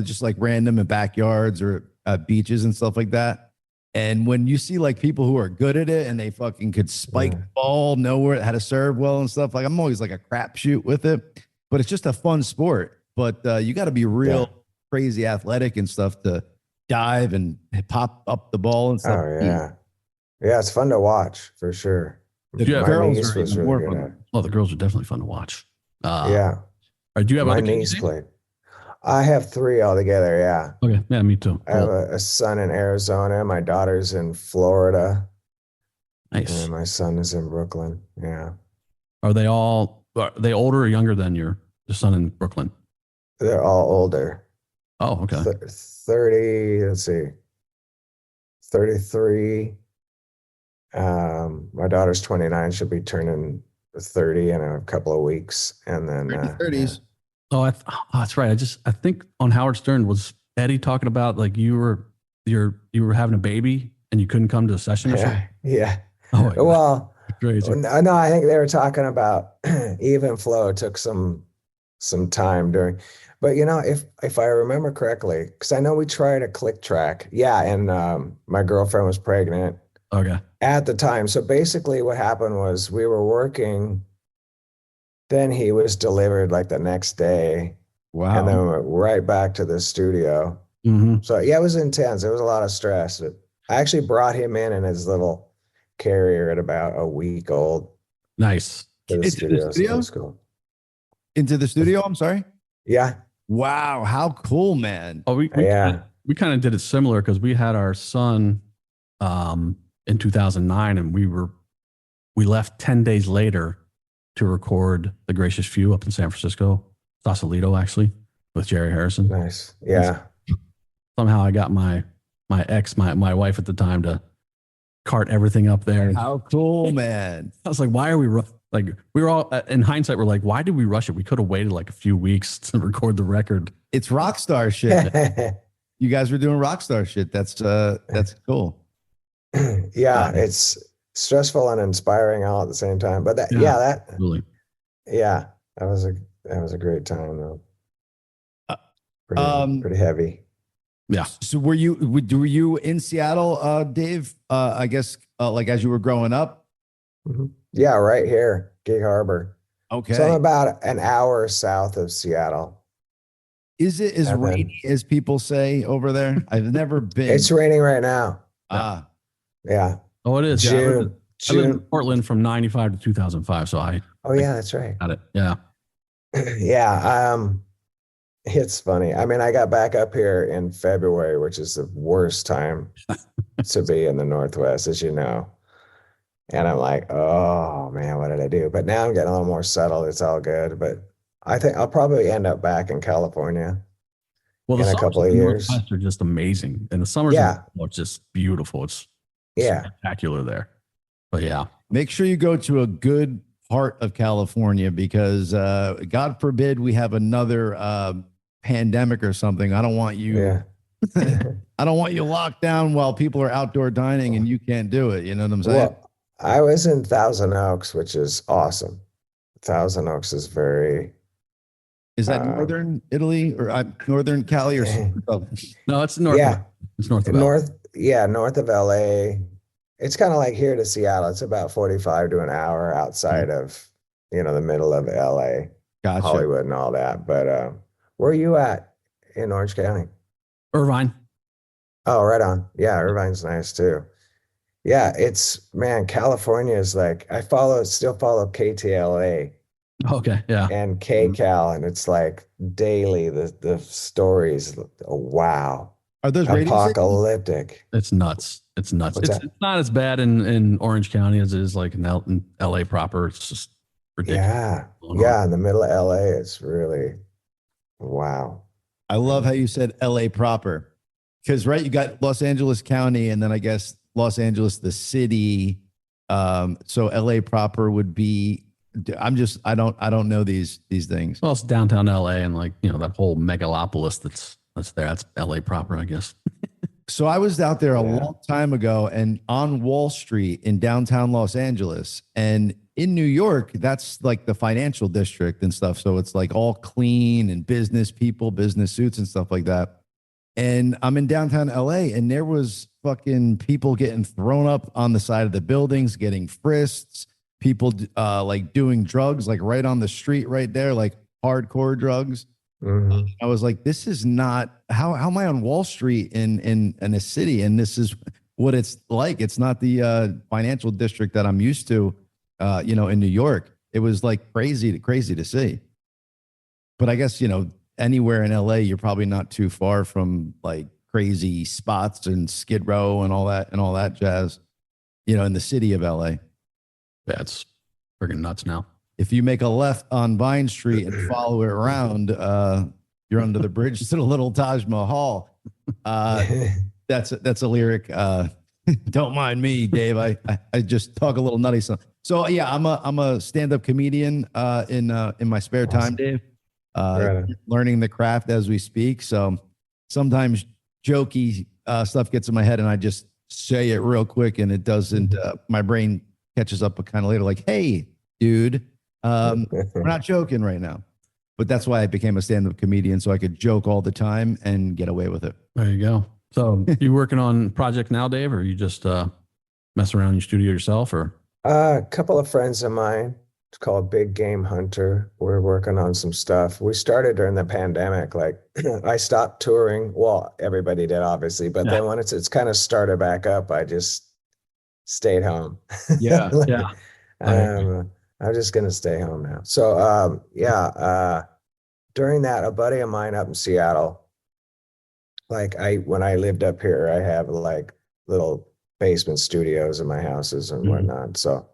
just like random in backyards or beaches and stuff like that. And when you see like people who are good at it and they fucking could spike the ball, know where how to serve well and stuff, like I'm always like a crapshoot with it, but it's just a fun sport. But you got to be real crazy athletic and stuff to dive and pop up the ball and stuff. Oh yeah, yeah, it's fun to watch for sure. The Yeah, My girls niece are was even really more good fun. at it. Well, the girls are definitely fun to watch. Yeah, Or do you have my other niece kids? played. I have 3 altogether. Yeah, Okay, yeah, me too. I have Cool. a son in Arizona. My daughter's in Florida, Nice. and my son is in Brooklyn. Yeah, Are they older or younger than your son in Brooklyn? they're all older. Oh, okay. 30. Let's see, 33. My daughter's 29. She'll be turning 30 in a couple of weeks, and then 30s. Oh, that's right. I think on Howard Stern was Eddie talking about like you were having a baby and you couldn't come to a session or something. Yeah. Oh, my God. Well, Crazy. no, I think they were talking about even flow took some time during, but if I remember correctly, because I know we tried a click track. Yeah, and my girlfriend was pregnant Okay. at the time. So basically what happened was we were working, then he was delivered like the next day, Wow. and then we went right back to the studio. Mm-hmm. So yeah, it was intense. It was a lot of stress. But I actually brought him in his little carrier at about a week old Nice. to the Into the studio. So studio? that was cool. Into the studio, I'm sorry. Yeah. Wow, how cool, man. Oh, we kind of did it similar because we had our son in 2009, and we left 10 days later to record The Gracious Few up in San Francisco, Sausalito, actually, with Jerry Harrison. Nice. Yeah. Somehow I got my wife at the time to cart everything up there. How cool, man. I was like, why are we like, we were all in hindsight, we're like, why did we rush it? We could have waited like a few weeks to record the record. It's rock star shit. You guys were doing rock star shit. That's cool. Yeah, it's stressful and inspiring all at the same time. But that Really. yeah, that was a great time though. Pretty heavy. Yeah. So were you in Seattle, Dave? I guess like as you were growing up. Mm-hmm. Yeah, right here, Gig Harbor. Okay. So I'm about an hour south of Seattle. Is it as rainy as people say over there? I've never been. It's raining right now. Yeah. Oh, it is. June. I lived in Portland from 95 to 2005. So Oh yeah, that's right. got it. Yeah. Yeah. It's funny. I mean, I got back up here in February, which is the worst time to be in the Northwest, as you know. And I'm like, oh man, what did I do? But now I'm getting a little more settled. It's all good. But I think I'll probably end up back in California Well, in a couple of years. The Northwest are just amazing. And the summers are just beautiful. It's spectacular there. But yeah. Make sure you go to a good part of California because God forbid we have another pandemic or something. I don't want you I don't want you locked down while people are outdoor dining and you can't do it. You know what I'm saying? Well, I was in Thousand Oaks, which is awesome. Thousand Oaks is very. Is that northern Italy or northern Cali or something? No, it's north. Yeah, it's north of LA. North of LA. It's kind of like here to Seattle. It's about 45 to an hour outside of the middle of LA, Gotcha. Hollywood, and all that. But where are you at in Orange County? Irvine. Oh, right on. Yeah, Irvine's nice too. Yeah, California is like still follow KTLA. Okay, yeah. And KCAL, and it's like daily the stories. Oh, wow. Are those apocalyptic? It's nuts. It's nuts. What's It's not as bad in Orange County as it is like in LA proper. It's just ridiculous. Yeah, in the middle of LA, it's really wow. I love how you said LA proper. Because you got Los Angeles County and then I guess Los Angeles, the city. So LA proper would be, I don't know these things. Well, it's downtown LA and that whole megalopolis that's there. That's LA proper, I guess. So I was out there a long time ago and on Wall Street in downtown Los Angeles, and in New York, that's like the financial district and stuff. So it's like all clean and business people, business suits and stuff like that. And I'm in downtown LA, and there was fucking people getting thrown up on the side of the buildings, getting frisked, people like doing drugs, like right on the street, right there, like hardcore drugs. Mhm. I was like, this is not how am I on Wall Street in a city, and this is what it's like. It's not the financial district that I'm used to, in New York. It was like crazy to see. But I guess anywhere in LA, you're probably not too far from like crazy spots and Skid Row and all that jazz. In the city of LA. That's freaking nuts now. If you make a left on Vine Street and follow it around, you're under the bridge to the little Taj Mahal. That's a lyric. Don't mind me, Dave. I just talk a little nutty. So yeah, I'm a stand-up comedian in my spare time, Dave. Right. Learning the craft as we speak. So sometimes jokey stuff gets in my head, and I just say it real quick, and it doesn't. My brain catches up kind of later, like, "Hey, dude, we're not joking right now." But that's why I became a stand-up comedian, so I could joke all the time and get away with it. There you go. So you working on project now, Dave, or you just mess around in your studio yourself, or? A couple of friends of mine. It's called Big Game Hunter. We're working on some stuff. We started during the pandemic. Like I stopped touring. Well, everybody did, obviously, but then when it's kind of started back up, I just stayed home. Yeah, yeah. I'm just gonna stay home now. So during that, a buddy of mine up in Seattle, like when I lived up here, I have like little basement studios in my houses and whatnot. So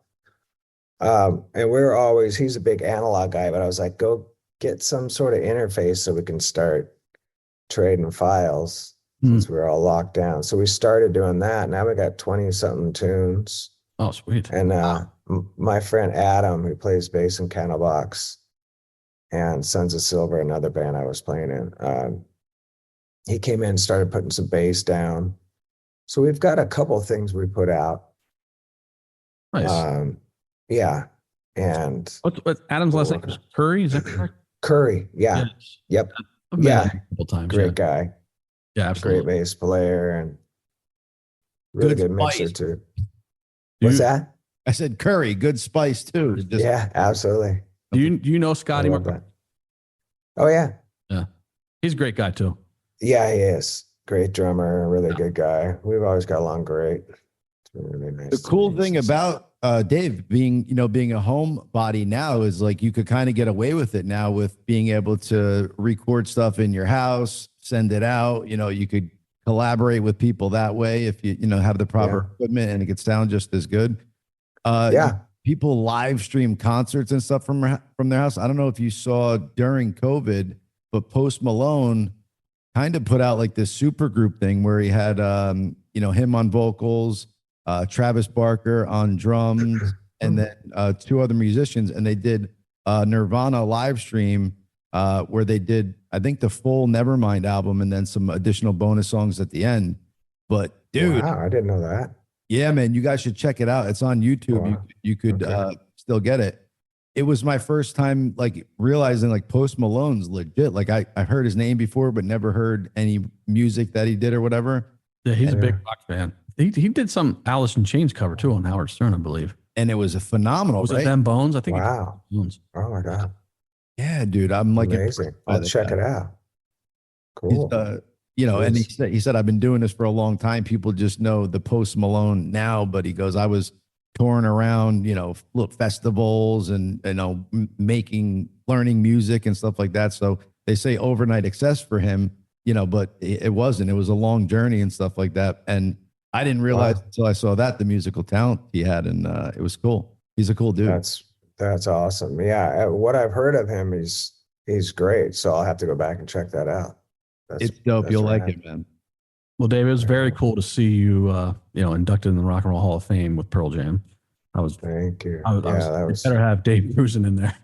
and he's a big analog guy, but I was like, go get some sort of interface so we can start trading files since we were all locked down. So we started doing that. Now we got 20 something tunes. Oh, sweet. And my friend Adam, who plays bass in Candlebox and Sons of Silver, another band I was playing in, he came in and started putting some bass down. So we've got a couple things we put out. Nice. Yeah. And what Adam's last name is Curry? Is that correct? Curry. Yeah. Yes. Yep. I've met him a couple times. Great guy. Yeah, absolutely. Great bass player and really good mixer too. What's that? I said Curry, good spice too. Yeah, absolutely. Do you know Scotty? Oh yeah. Yeah. He's a great guy too. Yeah, he is. Great drummer, really good guy. We've always got along great. It's been really nice. The cool thing about Dave being a homebody now is like you could kind of get away with it now with being able to record stuff in your house, send it out. You could collaborate with people that way if you have the proper equipment, and it could sound just as good. People live stream concerts and stuff from their house. I don't know if you saw during COVID, but Post Malone kind of put out like this super group thing where he had him on vocals, Travis Barker on drums, and then two other musicians, and they did Nirvana live stream where they did, I think, the full Nevermind album and then some additional bonus songs at the end. But dude, wow, I didn't know that. Yeah, man, you guys should check it out. It's on YouTube. Wow. You could still get it. It was my first time like realizing like Post Malone's legit. Like I heard his name before, but never heard any music that he did or whatever. Yeah, he's a big rock fan. He did some Alice in Chains cover too on Howard Stern, I believe. And it was a phenomenal. Was it Them Bones? I think. Wow. Bones. Oh my god. Yeah, dude. I'm like amazing. I'll check it out. Cool. And he said, I've been doing this for a long time. People just know the Post Malone now, but he goes, I was touring around, little festivals and, learning music and stuff like that. So they say overnight success for him, but it wasn't. It was a long journey and stuff like that. And I didn't realize until I saw the musical talent he had, and it was cool. He's a cool dude. That's awesome. Yeah, what I've heard of him, he's great. So I'll have to go back and check that out. It's dope. You'll like it, man. Well, Dave, it was very cool to see you, inducted in the Rock and Roll Hall of Fame with Pearl Jam. Thank you. That was better have Dave Krusen in there.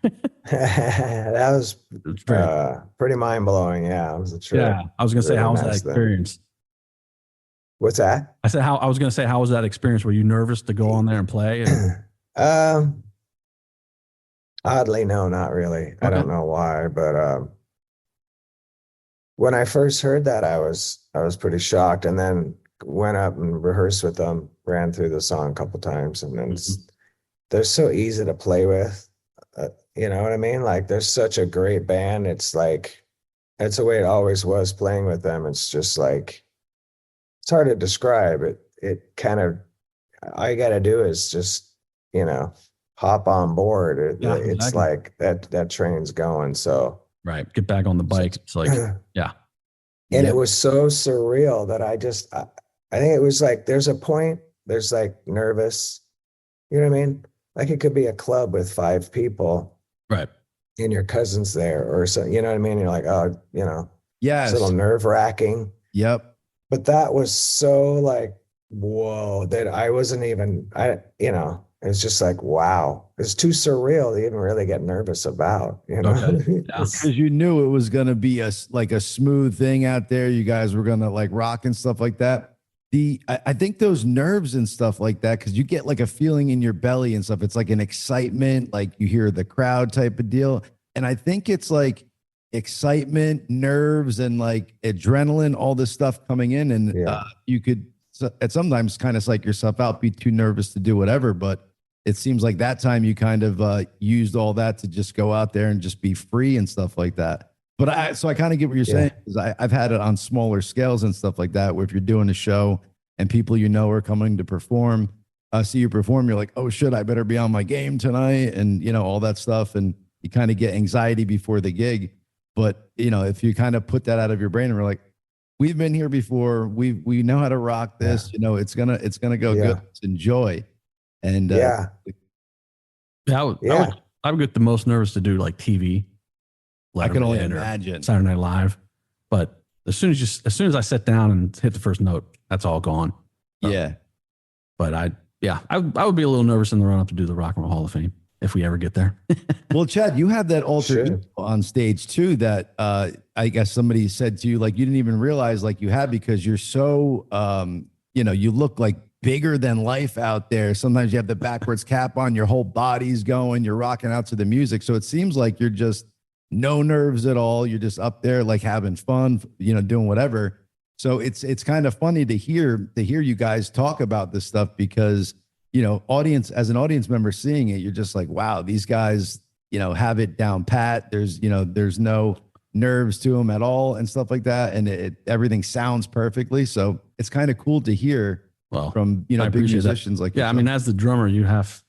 That was pretty mind blowing. Yeah, it was a trip. Yeah, I was gonna say, how was that experience? What's that? I said, how was that experience? Were you nervous to go on there and play? Oddly, no, not really. Okay. I don't know why, but when I first heard that, I was pretty shocked, and then went up and rehearsed with them, ran through the song a couple times, and then they're so easy to play with. You know what I mean? Like they're such a great band. It's like it's the way it always was playing with them. It's just like it's hard to describe. It kind of all you got to do is just hop on board. It's exactly. like that train's going. So right, get back on the bike. It's like yeah. And it was so surreal that I think it was like there's a point, there's like nervous, you know what I mean? Like it could be a club with 5 people. Right. And your cousin's there or so, you know what I mean? You're like, oh, Yes. it's a little nerve wracking. Yep. But that was so like, whoa, that I wasn't even, it's just like, wow, it's too surreal to even really get nervous about, Okay. Yeah. Because you knew it was going to be a smooth thing out there. You guys were going to like rock and stuff like that. I think those nerves and stuff like that, because you get like a feeling in your belly and stuff. It's like an excitement, like you hear the crowd type of deal. And I think it's like excitement, nerves, and like adrenaline, all this stuff coming in. And you could at sometimes kind of psych yourself out, be too nervous to do whatever. But it seems like that time you kind of used all that to just go out there and just be free and stuff like that. But I kind of get what you're saying, because I've had it on smaller scales and stuff like that, where if you're doing a show and people are coming to perform, see you perform, you're like, oh shit, I better be on my game tonight, and all that stuff, and you kind of get anxiety before the gig. But if you kind of put that out of your brain and we're like, we've been here before, we know how to rock this, it's gonna go good. Let's enjoy. And I would get the most nervous to do like TV. I can only imagine Saturday Night Live, but as soon as I sit down and hit the first note, that's all gone. Yeah, but I would be a little nervous in the run up to do the Rock and Roll Hall of Fame if we ever get there. Well, Chad, you have that alter ego on stage too that I guess somebody said to you, like you didn't even realize like you had, because you're so you look like bigger than life out there. Sometimes you have the backwards cap on, your whole body's going, you're rocking out to the music. So it seems like you're just no nerves at all. You're just up there like having fun, doing whatever. So it's kind of funny to hear you guys talk about this stuff, because as an audience member seeing it, you're just like, wow, these guys have it down pat. There's no nerves to them at all and stuff like that, and everything sounds perfectly. So it's kind of cool to hear from big musicians like I mean, as the drummer, you have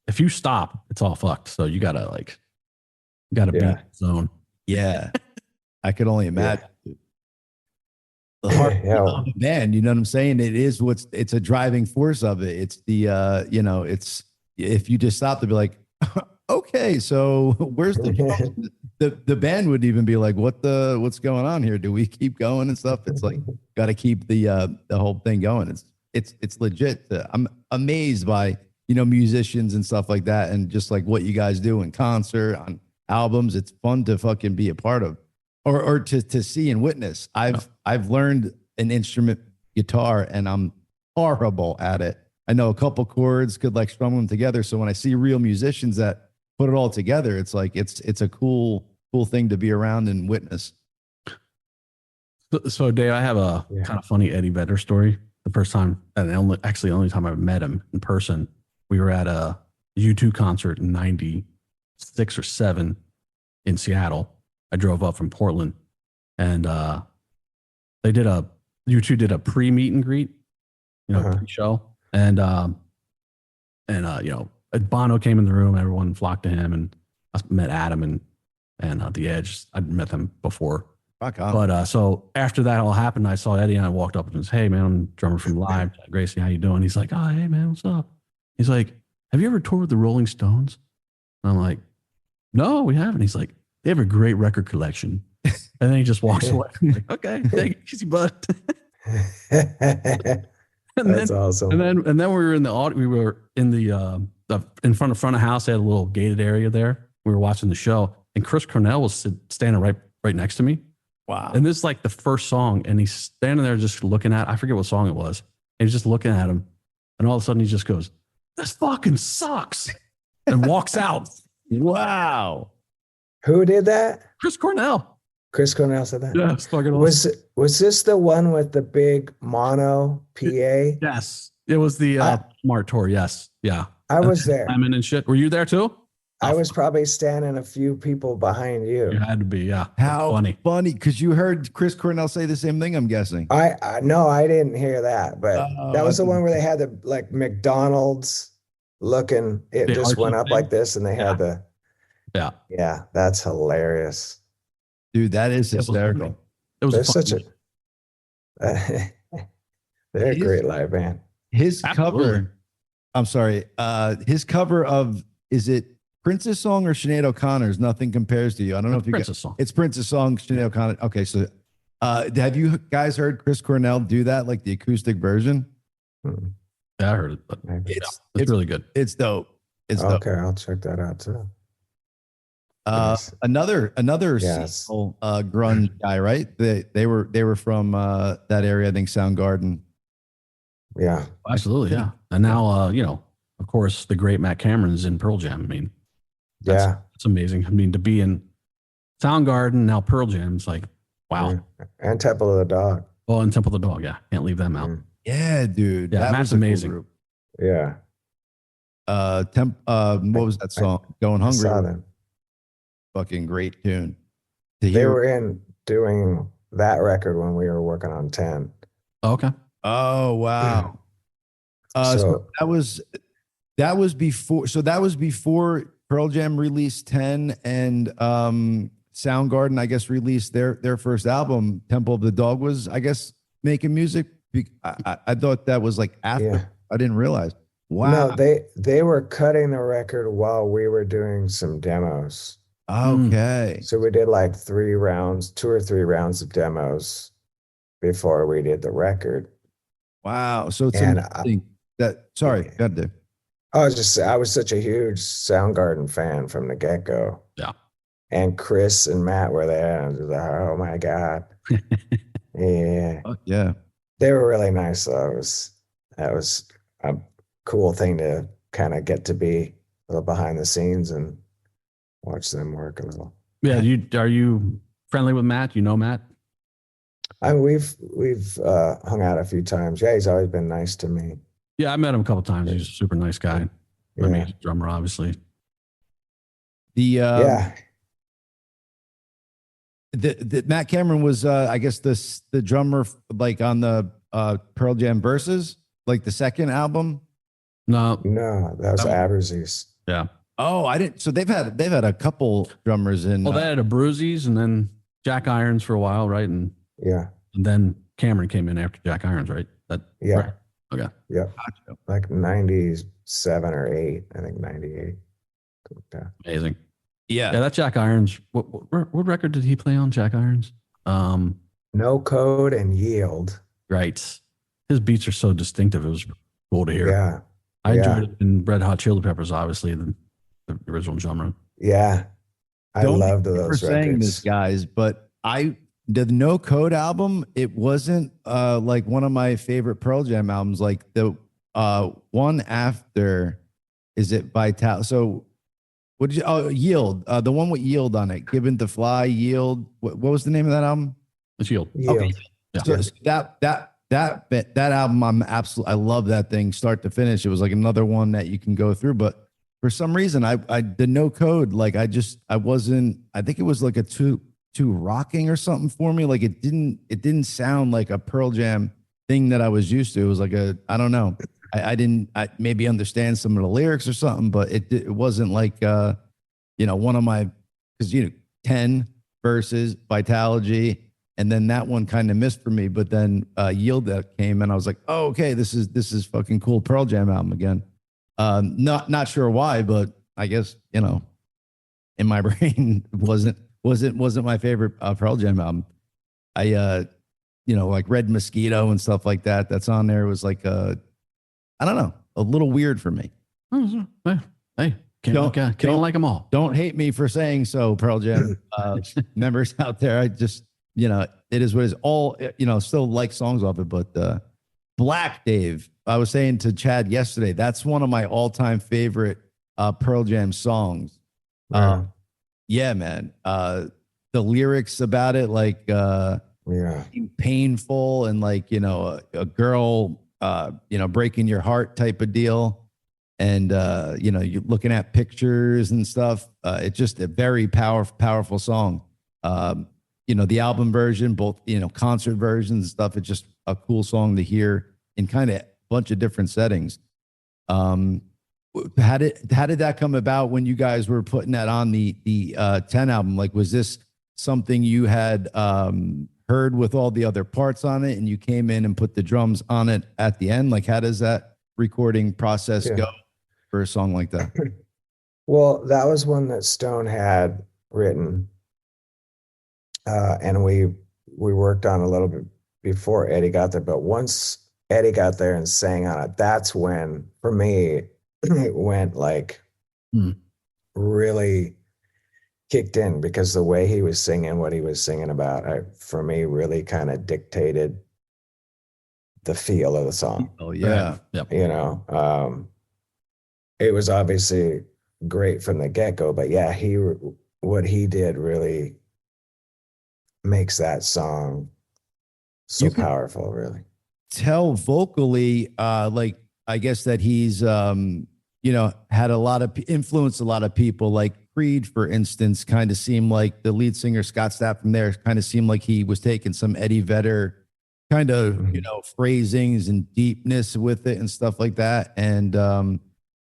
if you stop, it's all fucked. So you gotta be in the zone. Yeah, I could only imagine. The heart of the band, you know what I'm saying? It is it's a driving force of it. It's the it's if you just stop to be like, okay, so where's the band would even be like, what's going on here? Do we keep going and stuff? It's like got to keep the whole thing going. It's legit. I'm amazed by musicians and stuff like that, and just like what you guys do in concert, on albums. It's fun to fucking be a part of, or to see and witness. I've learned an instrument, guitar, and I'm horrible at it. I know a couple chords, could like strum them together. So when I see real musicians that put it all together, it's like it's a cool thing to be around and witness. So Dave, I have a kind of funny Eddie Vedder story. The first time, and the only time I met him in person, we were at a U2 concert in '96 or '97 in Seattle. I drove up from Portland, and U2 did a pre-meet and greet, pre-show, and Bono came in the room. Everyone flocked to him, and I met Adam and The Edge. I'd met them before. But so after that all happened, I saw Eddie and I walked up and said, "Hey man, I'm drummer from Live. Gracey, how you doing?" He's like, "Oh, hey man, what's up?" He's like, "Have you ever toured with the Rolling Stones?" And I'm like, "No, we haven't." He's like, "They have a great record collection." And then he just walks away. I'm like, "Okay, thank you, easy bud." That's awesome. And then we were in the in front of house. They had a little gated area there. We were watching the show, and Chris Cornell was standing right next to me. Wow. And this is like the first song, and he's standing there just looking at, I forget what song it was. And he's just looking at him. And all of a sudden he just goes, "This fucking sucks," and walks out. Wow. Who did that? Chris Cornell. Chris Cornell said that. Yeah, it's fucking awesome. Was this the one with the big mono PA? Yes, it was the Smart Tour. Yes, yeah. I was there. Simon and shit. Were you there too? I was probably standing a few people behind you. You had to be, yeah. How funny? Because you heard Chris Cornell say the same thing, I'm guessing. I no, I didn't hear that, but that was the one where they had the like McDonald's looking. It just went up like this, and they had the. Yeah, that's hilarious. Dude, that is hysterical. It was They're such a. They're a great live band. His cover. I'm sorry. His cover of, is it Prince's song or Sinead O'Connor's "Nothing Compares to You"? I don't know if you Prince's song. It's Prince's song, Sinead O'Connor. Okay, so have you guys heard Chris Cornell do that, like the acoustic version? Hmm. Yeah, I heard it, but it's really good. It's dope. It's dope. Okay, I'll check that out too. Another Seattle, grunge guy, right? They were from that area, I think Soundgarden. Yeah, absolutely, yeah. And now, you know, of course, the great Matt Cameron's in Pearl Jam. I mean, it's amazing. I mean, to be in Soundgarden, now Pearl Jam, it's like, wow. And Temple of the Dog. Well, and Temple of the Dog, yeah. Can't leave them out. Yeah, dude. Yeah, Matt's amazing. Cool, yeah. What was that song? Going Hungry. I saw them. Fucking great tune. They were in doing that record when we were working on 10. Okay. Oh, wow. So that was before Pearl Jam released 10 and Soundgarden, I guess, released their first album. Temple of the Dog was, I guess, making music. I thought that was like after. Yeah. I didn't realize. Wow. No, they were cutting the record while we were doing some demos. Okay. So we did like 2 or 3 rounds of demos before we did the record. Wow. So it's amazing that, sorry, go ahead, Dave. I was such a huge Soundgarden fan from the get-go. Yeah. And Chris and Matt were there, and I was like, oh my God. Yeah. Oh, yeah. They were really nice, though. That was a cool thing to kind of get to be a little behind the scenes and watch them work a little. Yeah. Are you friendly with Matt? You know Matt? I mean, we've hung out a few times. Yeah, he's always been nice to me. Yeah, I met him a couple of times. He's a super nice guy. Yeah. I mean, he's a drummer, obviously. The Matt Cameron was, I guess, the drummer like on the Pearl Jam Versus, like the second album. No, that was Aberzies. Yeah. Oh, I didn't. So they've had a couple drummers in. Well, they had a Bruisies and then Jack Irons for a while, right? And then Cameron came in after Jack Irons, right? Yeah. Right. Okay. Yeah. Like 97 or 8, I think 98. Amazing. Yeah. Yeah, that Jack Irons. What record did he play on, Jack Irons? No Code and Yield. Right. His beats are so distinctive. It was cool to hear. Yeah. I enjoyed it in Red Hot Chili Peppers, obviously, the original drummer. Yeah. I loved those records. Saying this, guys, but the No Code album, it wasn't like one of my favorite Pearl Jam albums. Like the one after, is it Vital? So what did you? Yield. The one with Yield on it. Given to Fly, Yield. What was the name of that album? It's Yield. Okay. Yeah. So that album, I love that thing start to finish. It was like another one that you can go through, but for some reason, the No Code, like I wasn't. I think it was like a too rocking or something for me. Like it didn't sound like a Pearl Jam thing that I was used to. It was like I don't know. I didn't maybe understand some of the lyrics or something, but it wasn't like one of my, because 10 Versus, Vitalogy, and then that one kind of missed for me. But then Yield that came, and I was like, oh, okay, this is fucking cool Pearl Jam album again. Not sure why, but I guess in my brain wasn't my favorite Pearl Jam album. I like Red Mosquito and stuff like that. That's on there. It was like I don't know, a little weird for me. Hey, can't like them all. Don't hate me for saying so, Pearl Jam members out there. I just it is what it is. All still like songs off it, but Black Dave. I was saying to Chad yesterday, that's one of my all-time favorite Pearl Jam songs. Yeah, man. The the lyrics about it, like Yeah. painful and like, you know, a girl, you know, breaking your heart type of deal. And, you know, you're looking at pictures and stuff. It's just a very powerful song. You know, the album version, both, you know, concert versions and stuff. It's just a cool song to hear in kind of a bunch of different settings. How did that come about when you guys were putting that on the 10 album? Like, was this something you had heard with all the other parts on it and you came in and put the drums on it at the end? Like, how does that recording process go for a song like that? Well, that was one that Stone had written. And we worked on a little bit before Eddie got there. But once Eddie got there and sang on it, that's when, for me, it went like really kicked in, because the way he was singing, what he was singing about, for me, really kind of dictated the feel of the song. Oh yeah. Yep. You know, it was obviously great from the get-go, but yeah, what he did really makes that song so powerful, really. Tell vocally, like, I guess that he's, you know, had influenced a lot of people, like Creed, for instance, kind of seemed like the lead singer, Scott Stapp from there, kind of seemed like he was taking some Eddie Vedder kind of, you know, phrasings and deepness with it and stuff like that. And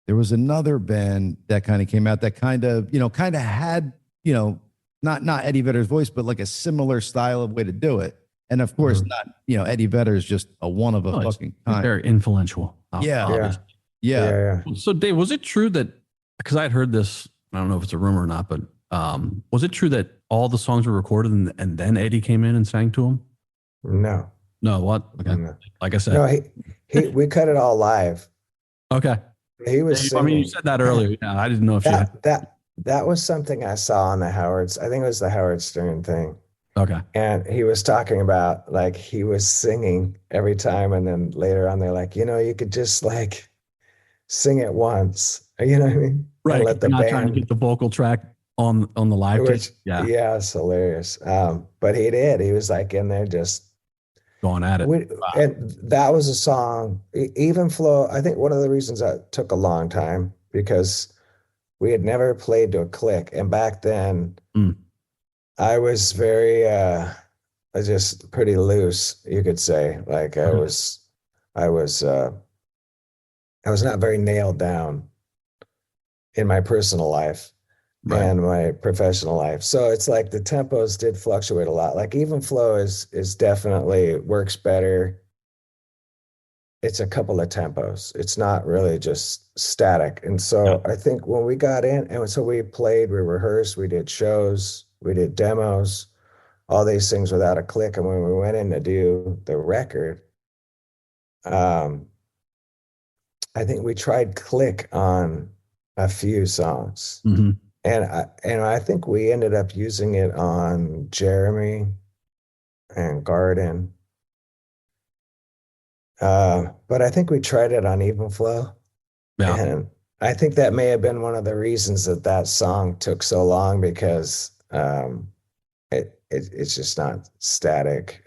there was another band that kind of came out that kind of had, you know, not Eddie Vedder's voice, but like a similar style of way to do it. And of course, not, you know, Eddie Vedder is just a one of a fucking kind. Very influential. Yeah. So Dave, was it true that, because I had heard this, I don't know if it's a rumor or not, but was it true that all the songs were recorded and then Eddie came in and sang to them? No, what? Okay. No. Like I said, no, we cut it all live. Okay. He was singing. I mean, you said that earlier. Yeah, I didn't know if that was something I saw on I think it was the Howard Stern thing. Okay. And he was talking about, like, he was singing every time, and then later on they're like, you know, you could just like sing it once. You know what I mean? Right. And let the band trying to get the vocal track on the live tape. Yeah, it's hilarious. But he did. He was like in there just going at it. And that was a song, Even Flow. I think one of the reasons that took a long time, because we had never played to a click. And back then, I was very, just pretty loose, you could say. Like I was not very nailed down in my personal life and my professional life. So it's like the tempos did fluctuate a lot. Like Even Flow is definitely works better. It's a couple of tempos. It's not really just static. And so I think when we got in, and so we played, we rehearsed, we did shows, we did demos, all these things without a click. And when we went in to do the record, I think we tried click on a few songs. And I think we ended up using it on Jeremy and Garden. But I think we tried it on Even Flow. Yeah. And I think that may have been one of the reasons that song took so long, because it's just not static.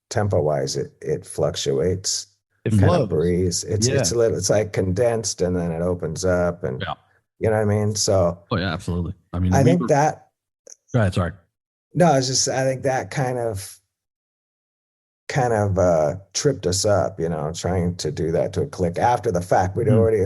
Tempo wise, it fluctuates. It kind of breathes. It's like condensed, and then it opens up, and you know what I mean? So absolutely. I mean, I think that. Go ahead, sorry. No, I think that kind of tripped us up, you know, trying to do that to a click after the fact. We'd already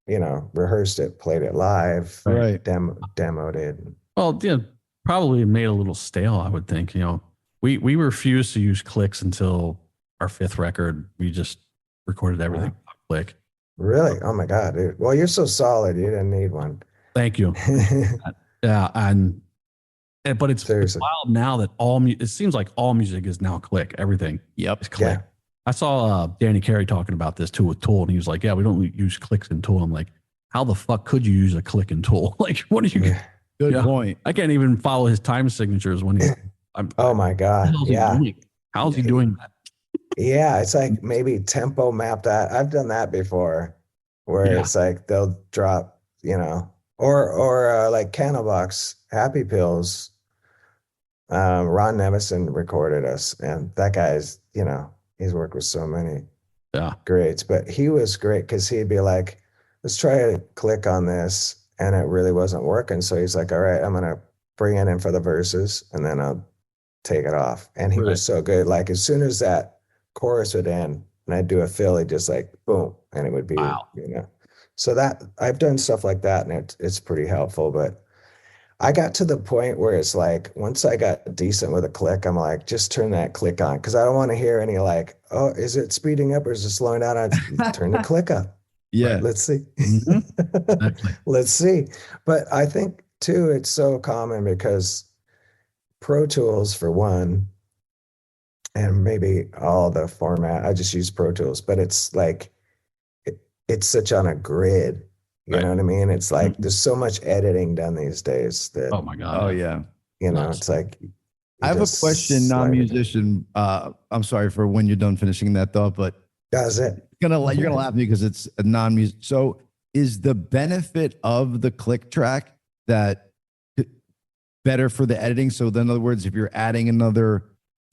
rehearsed it, played it live, demoed it. Well, yeah, probably made a little stale, I would think. You know, we refused to use clicks until our fifth record. We just recorded everything on click. Really? Oh my God, dude. Well, you're so solid. You didn't need one. Thank you. But it's wild now that it seems like all music is now click. Everything. Yep. Is click. Yeah. I saw Danny Carey talking about this too with Tool, and he was like, "Yeah, we don't use clicks in Tool." I'm like, "How the fuck could you use a click in Tool? Like, what are you?" Yeah. Good point. I can't even follow his time signatures when he. Oh my God! How's he doing that? Yeah, it's like maybe tempo map that. I've done that before, where it's like they'll drop, you know, or like Candlebox Happy Pills. Ron Nevison recorded us, and that guy's, he's worked with so many greats, but he was great because he'd be like, let's try to click on this. And it really wasn't working. So he's like, all right, I'm going to bring it in for the verses and then I'll take it off. And he was so good. Like as soon as that chorus would end and I'd do a fill, he'd just like, boom. And it would be, so that I've done stuff like that and it's pretty helpful. But I got to the point where it's like, once I got decent with a click, I'm like, just turn that click on. Cause I don't want to hear any like, oh, is it speeding up or is it slowing down? I turn the click up. Yeah. Right, let's see. Let's see. But I think too, it's so common because Pro Tools for one, and maybe all the format, I just use Pro Tools, but it's like, it's such on a grid. You know what I mean? It's like there's so much editing done these days that oh my God. Oh yeah. It's like I have a question, non-musician. I'm sorry for when you're done finishing that thought, but does it? You're gonna laugh at me because it's a non-music. So is the benefit of the click track that better for the editing? So in other words, if you're adding another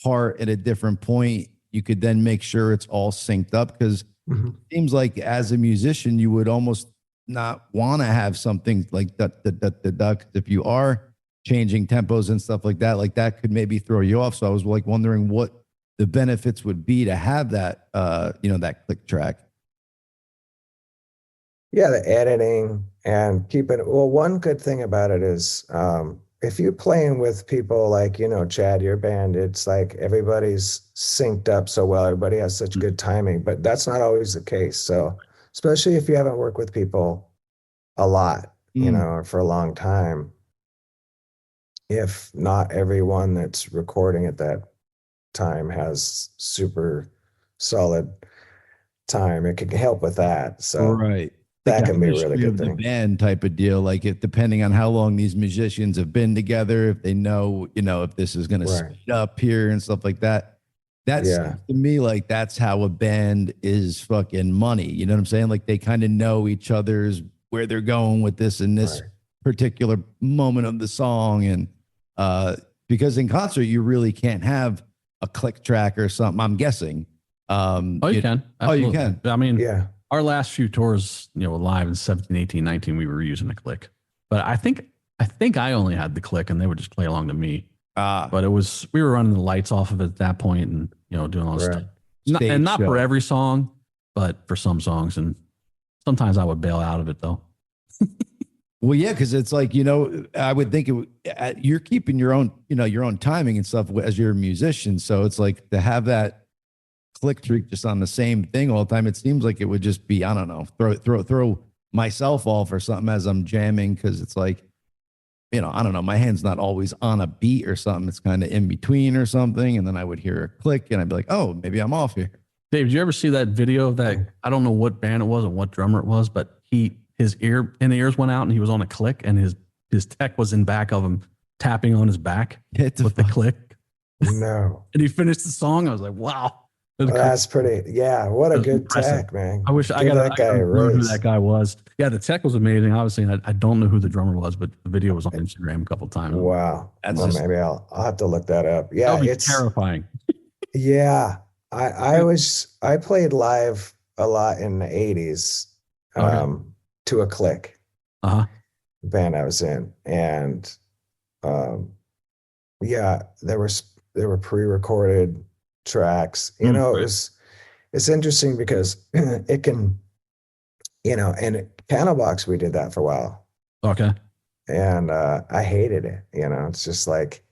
part at a different point, you could then make sure it's all synced up, because it seems like as a musician, you would almost not want to have something like that. If you are changing tempos and stuff like that could maybe throw you off. So I was like wondering what the benefits would be to have that, that click track. Yeah, the editing and keeping it. Well, one good thing about it is if you're playing with people like, Chad, your band, it's like everybody's synced up so well. Everybody has such good timing, but that's not always the case. So especially if you haven't worked with people a lot, or for a long time, if not everyone that's recording at that time has super solid time, it can help with that. So that can be a really good thing. The band type of deal, like it, depending on how long these musicians have been together, if they know, if this is going to speed up here and stuff like that. That's to me, like that's how a band is fucking money. You know what I'm saying? Like they kind of know each other's where they're going with this in this particular moment of the song. And because in concert, you really can't have a click track or something, I'm guessing. You can. Absolutely. Oh, you can. I mean, our last few tours, live in 17, 18, 19, we were using a click. But I think I only had the click and they would just play along to me. But we were running the lights off of it at that point and, doing all this stuff. Not for every song, but for some songs. And sometimes I would bail out of it though. Well, yeah, because it's like, I would think you're keeping your own, your own timing and stuff as you're a musician. So it's like to have that click track just on the same thing all the time. It seems like it would just be, I don't know, throw myself off or something as I'm jamming. Cause it's like, I don't know, my hand's not always on a beat or something. It's kind of in between or something. And then I would hear a click and I'd be like, oh, maybe I'm off here. Dave, did you ever see that video of that? I don't know what band it was and what drummer it was, but his ears went out and he was on a click and his tech was in back of him tapping on his back with the click. No. And he finished the song. I was like, wow. That's pretty. Yeah. What a good tech, man. I wish I got that guy who that guy was. Yeah. The tech was amazing. Obviously, I don't know who the drummer was, but the video was on Instagram a couple of times. Wow. Maybe I'll have to look that up. Yeah. It's terrifying. Yeah. I played live a lot in the 80s to a click. The band I was in. And there were pre-recorded tracks, it's interesting because it can, and at Candlebox, we did that for a while. Okay. And I hated it. It's just like,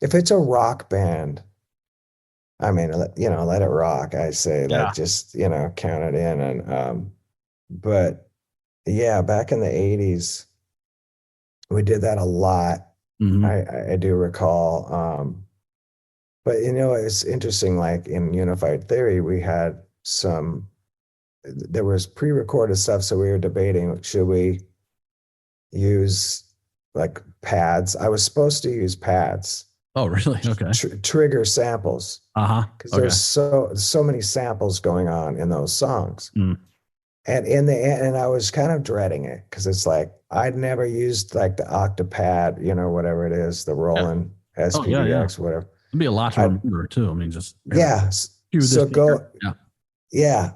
if it's a rock band, I mean, let it rock. I say that just, count it in. And, but yeah, back in the 80s, we did that a lot. I do recall, but it's interesting, like in Unified Theory, we had there was pre-recorded stuff. So we were debating, should we use like pads? I was supposed to use pads. Oh, really? Okay. Trigger samples. Because there's so many samples going on in those songs. And in the end, and I was kind of dreading it because it's like, I'd never used like the Octapad, whatever it is, the Roland SPDX, whatever. It'd be a lot to remember too. I mean, just yeah. So go. Yeah. Yeah.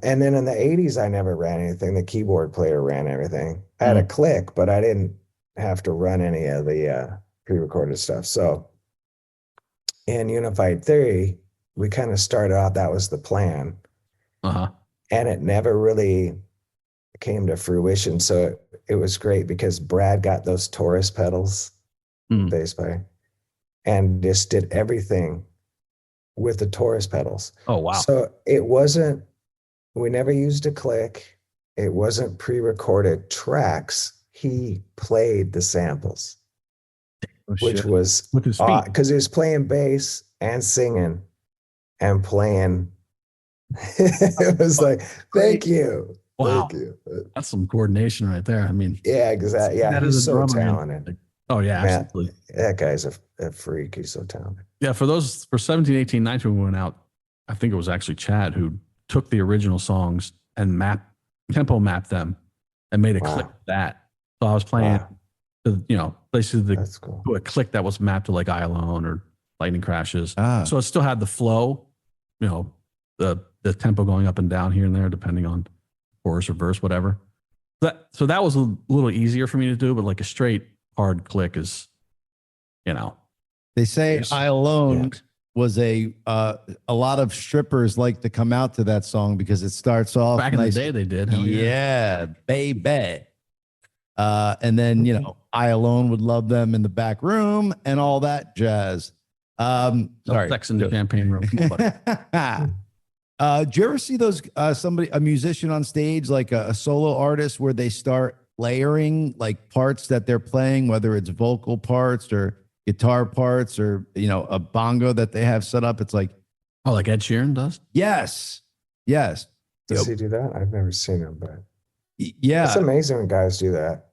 And then in the 80s, I never ran anything. The keyboard player ran everything. I had a click, but I didn't have to run any of the pre-recorded stuff. So in Unified Theory, we kind of started out, that was the plan. And it never really came to fruition. So it was great because Brad got those Taurus pedals, bass player, and just did everything with the Taurus pedals. Oh, wow. So we never used a click. It wasn't pre-recorded tracks. He played the samples, which was with his feet, because he was playing bass and singing and playing. It was like, thank you. Wow. Thank you. That's some coordination right there. I mean, yeah, exactly. Yeah, he's so talented. Oh, yeah, Man, absolutely. That guy's a freak. He's so talented. Yeah, for 17, 18, 19, when we went out, I think it was actually Chad who took the original songs and tempo mapped them and made a click with that. So I was playing, basically to a click that was mapped to like I Alone or Lightning Crashes. So it still had the flow, the tempo going up and down here and there, depending on chorus or verse, whatever. So that was a little easier for me to do, but like a straight hard click is, They say I Alone was a lot of strippers like to come out to that song because it starts off back in the day. They did. Yeah, baby. And then, I Alone would love them in the back room and all that jazz. Sorry. Sex in the champagne room. Did you ever see those, a musician on stage, like a solo artist where they start layering like parts that they're playing, whether it's vocal parts or guitar parts or, a bongo that they have set up? It's like, oh, like Ed Sheeran does? Yes. Does he do that? I've never seen him, but yeah, it's amazing when guys do that.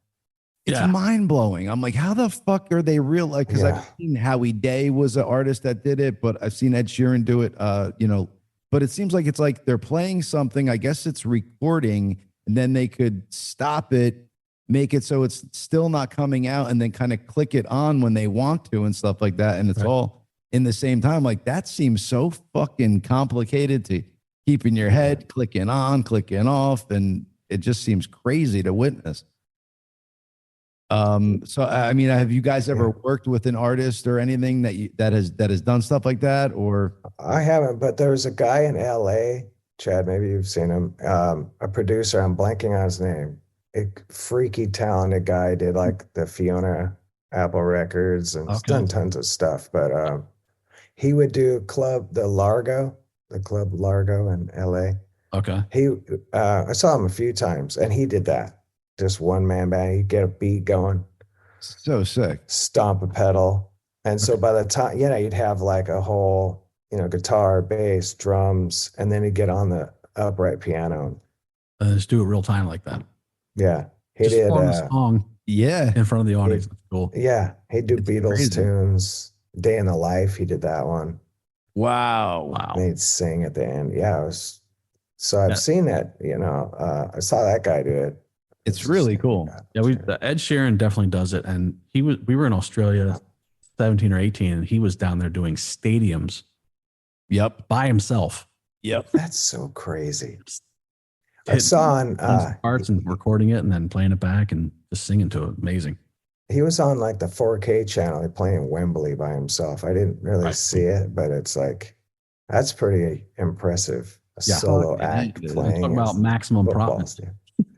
It's mind blowing. I'm like, how the fuck are they real? Like, because I've seen Howie Day was an artist that did it, but I've seen Ed Sheeran do it. But it seems like it's like they're playing something. I guess it's recording, and then they could stop it, make it so it's still not coming out, and then kind of click it on when they want to and stuff like that. And it's all in the same time. Like, that seems so fucking complicated to keep in your head, clicking on, clicking off, and it just seems crazy to witness. So I mean, have you guys ever worked with an artist or anything that has done stuff like that? Or I haven't, but there was a guy in LA, Chad, maybe you've seen him, a producer, I'm blanking on his name, a freaky talented guy, did like the Fiona Apple Records and done tons of stuff, but he would do the Club Largo in LA. I saw him a few times and he did that. Just one man band, he'd get a beat going. So sick. Stomp a pedal. And so by the time, you'd have like a whole, guitar, bass, drums, and then he'd get on the upright piano. Just do it real time like that. Yeah. He just did a song in front of the audience. That's cool. Yeah. He'd do Beatles tunes. Day in the Life, he did that one. Wow. And he'd sing at the end. Yeah, it was so I've seen that, I saw that guy do it. It's really cool. Yeah, Ed Sheeran definitely does it, and we were in Australia, 17 or 18, and he was down there doing stadiums. Yep, by himself. Yep, that's so crazy. I saw on parts and recording it, and then playing it back and just singing to it. Amazing. He was on like the 4K channel, playing Wembley by himself. I didn't really see it, but it's like that's pretty impressive. A solo act playing. Talk about maximum profits.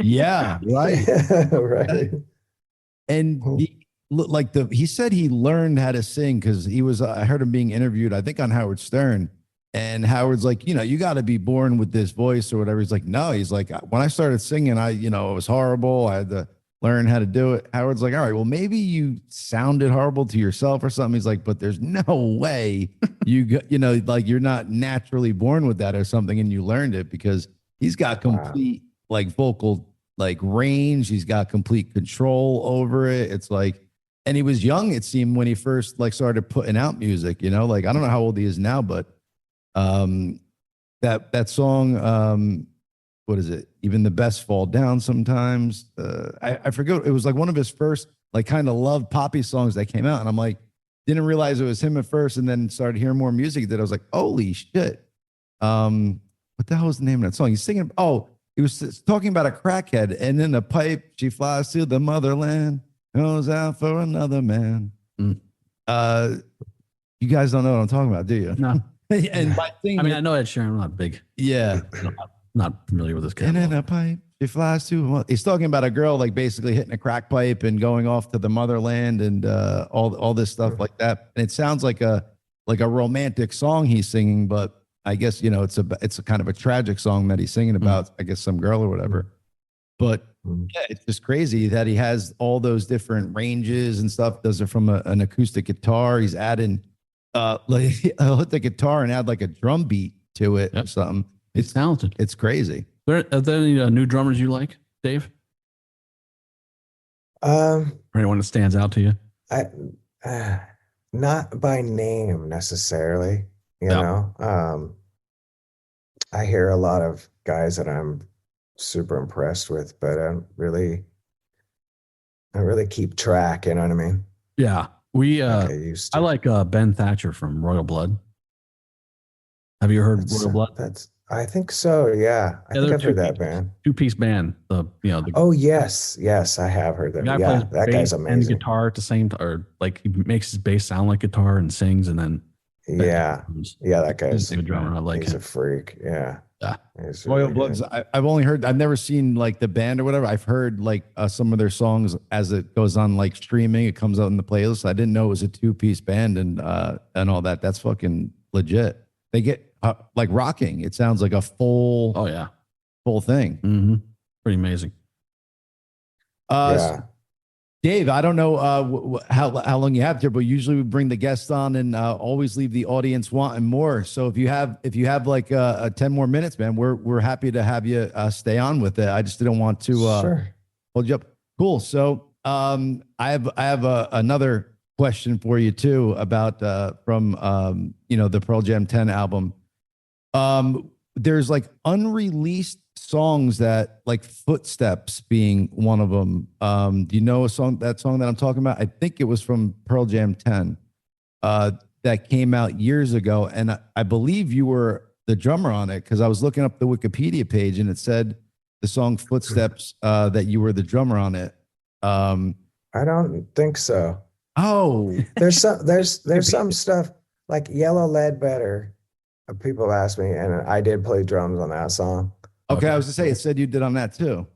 Yeah, right. Right. And he said he learned how to sing because he was, I heard him being interviewed, I think on Howard Stern. And Howard's like, you got to be born with this voice or whatever. He's like, no, he's like, when I started singing, it was horrible. I had to learn how to do it. Howard's like, all right, well, maybe you sounded horrible to yourself or something. He's like, but there's no way like you're not naturally born with that or something. And you learned it because he's got complete like vocal like range. He's got complete control over it. It's like, and he was young, it seemed, when he first like started putting out music, like I don't know how old he is now, but that song, what is it? Even the best fall down sometimes. I forget. It was like one of his first like kind of love poppy songs that came out, and I'm like, didn't realize it was him at first, and then started hearing more music that I was like, holy shit. What the hell was the name of that song? He's singing. Oh, he was talking about a crackhead, and in a pipe, she flies to the motherland, goes out for another man. Mm. You guys don't know what I'm talking about, do you? No. And by singing, I mean, I know Ed Sheeran. I'm not big. yeah. Not familiar with this guy. And in a pipe, she flies to. He's talking about a girl like basically hitting a crack pipe and going off to the motherland and all this stuff like that. And it sounds like a romantic song he's singing, but I guess it's a kind of a tragic song that he's singing about. I guess some girl or whatever. But yeah, it's just crazy that he has all those different ranges and stuff. Does it from an acoustic guitar. He's adding like he'll hit the guitar and add like a drum beat to it or something. It's talented. It's crazy. Are there any new drummers you like, Dave? Or anyone that stands out to you? Not by name necessarily, you know. I hear a lot of guys that I'm super impressed with, but I don't really keep track, you know what I mean? Yeah. Like I used to. I like Ben Thatcher from Royal Blood. Have you heard Royal Blood? I think so. Yeah, I think I've heard that band. 2-piece band. Oh yes, I have heard that. The guy Yeah, plays that guy's amazing. and guitar at the same time, or like he makes his bass sound like guitar and sings, and then yeah, that guy's a drummer. I like he's him. a freak. Yeah. He's Royal really Bloods. good. I've only heard. I've never seen like the band or whatever. I've heard like some of their songs as it goes on like streaming. It comes out in the playlist. I didn't know it was a 2-piece band and all that. That's fucking legit. They get like rocking. It sounds like a full. Oh yeah, full thing. Mm-hmm. Pretty amazing. So Dave, I don't know how long you have here, but usually we bring the guests on and always leave the audience wanting more. So if you have like 10 more minutes, man, we're happy to have you stay on with it. I just didn't want to hold you up. Cool. So I have another question for you too about from the Pearl Jam 10 album. There's like unreleased songs that like Footsteps being one of them. Do you know that song that I'm talking about? I think it was from Pearl Jam 10 that came out years ago. And I believe you were the drummer on it because I was looking up the Wikipedia page and it said the song Footsteps that you were the drummer on it. I don't think so. Oh, there's some stuff like Yellow Ledbetter. People ask me, and I did play drums on that song. Okay, I was to say it said you did on that too.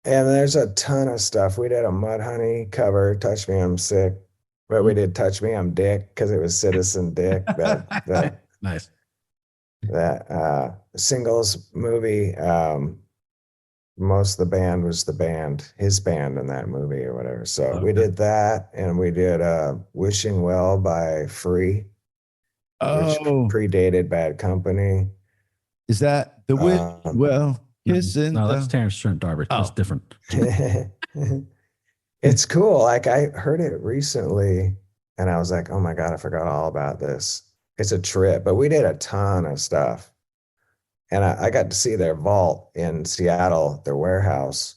And there's a ton of stuff. We did a Mudhoney cover, "Touch Me, I'm Sick," but we did "Touch Me, I'm Dick" because it was Citizen Dick. That Nice. That Singles movie. Most of the band was his band in that movie or whatever. So we did that, and we did "Wishing Well" by Free. Which predated Bad Company. Is that the well kissing? No, that's Terrence Trent D'Arby. That's different. It's cool. Like I heard it recently and I was like, oh my God, I forgot all about this. It's a trip, but we did a ton of stuff. And I got to see their vault in Seattle, their warehouse,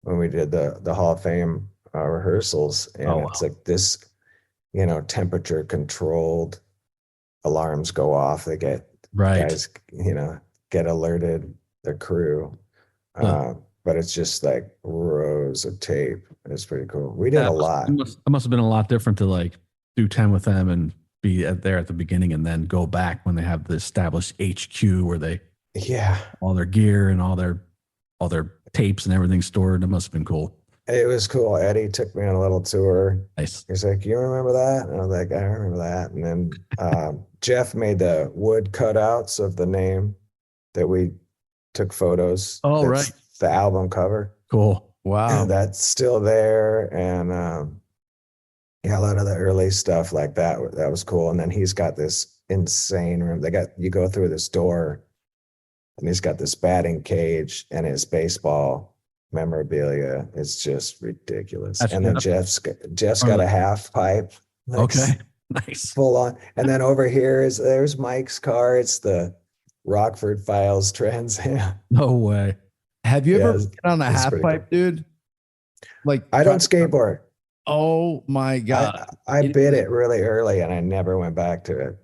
when we did the Hall of Fame rehearsals. And it's like this, temperature controlled alarms go off. They get guys, get alerted, the crew. But it's just like rows of tape. It's pretty cool. We did a lot. It must have been a lot different to like do 10 with them and be there at the beginning and then go back when they have the established HQ where they all their gear and all their tapes and everything stored. It must have been cool. It was cool. Eddie took me on a little tour. Nice. He's like, you remember that? And I was like, I remember that. And then Jeff made the wood cutouts of the name that we took photos. Oh, right. The album cover. Cool. Wow. And that's still there. And a lot of the early stuff like that was cool. And then he's got this insane room. You go through this door and he's got this batting cage and his baseball memorabilia. It's just ridiculous. And then Jeff's got a half pipe. Okay. Nice. Full on. And then over here there's Mike's car. It's the Rockford Files Trans Am. No way. Have you ever been on a half pipe, cool, dude? Like I don't skateboard. Oh my God. I bid it really early and I never went back to it.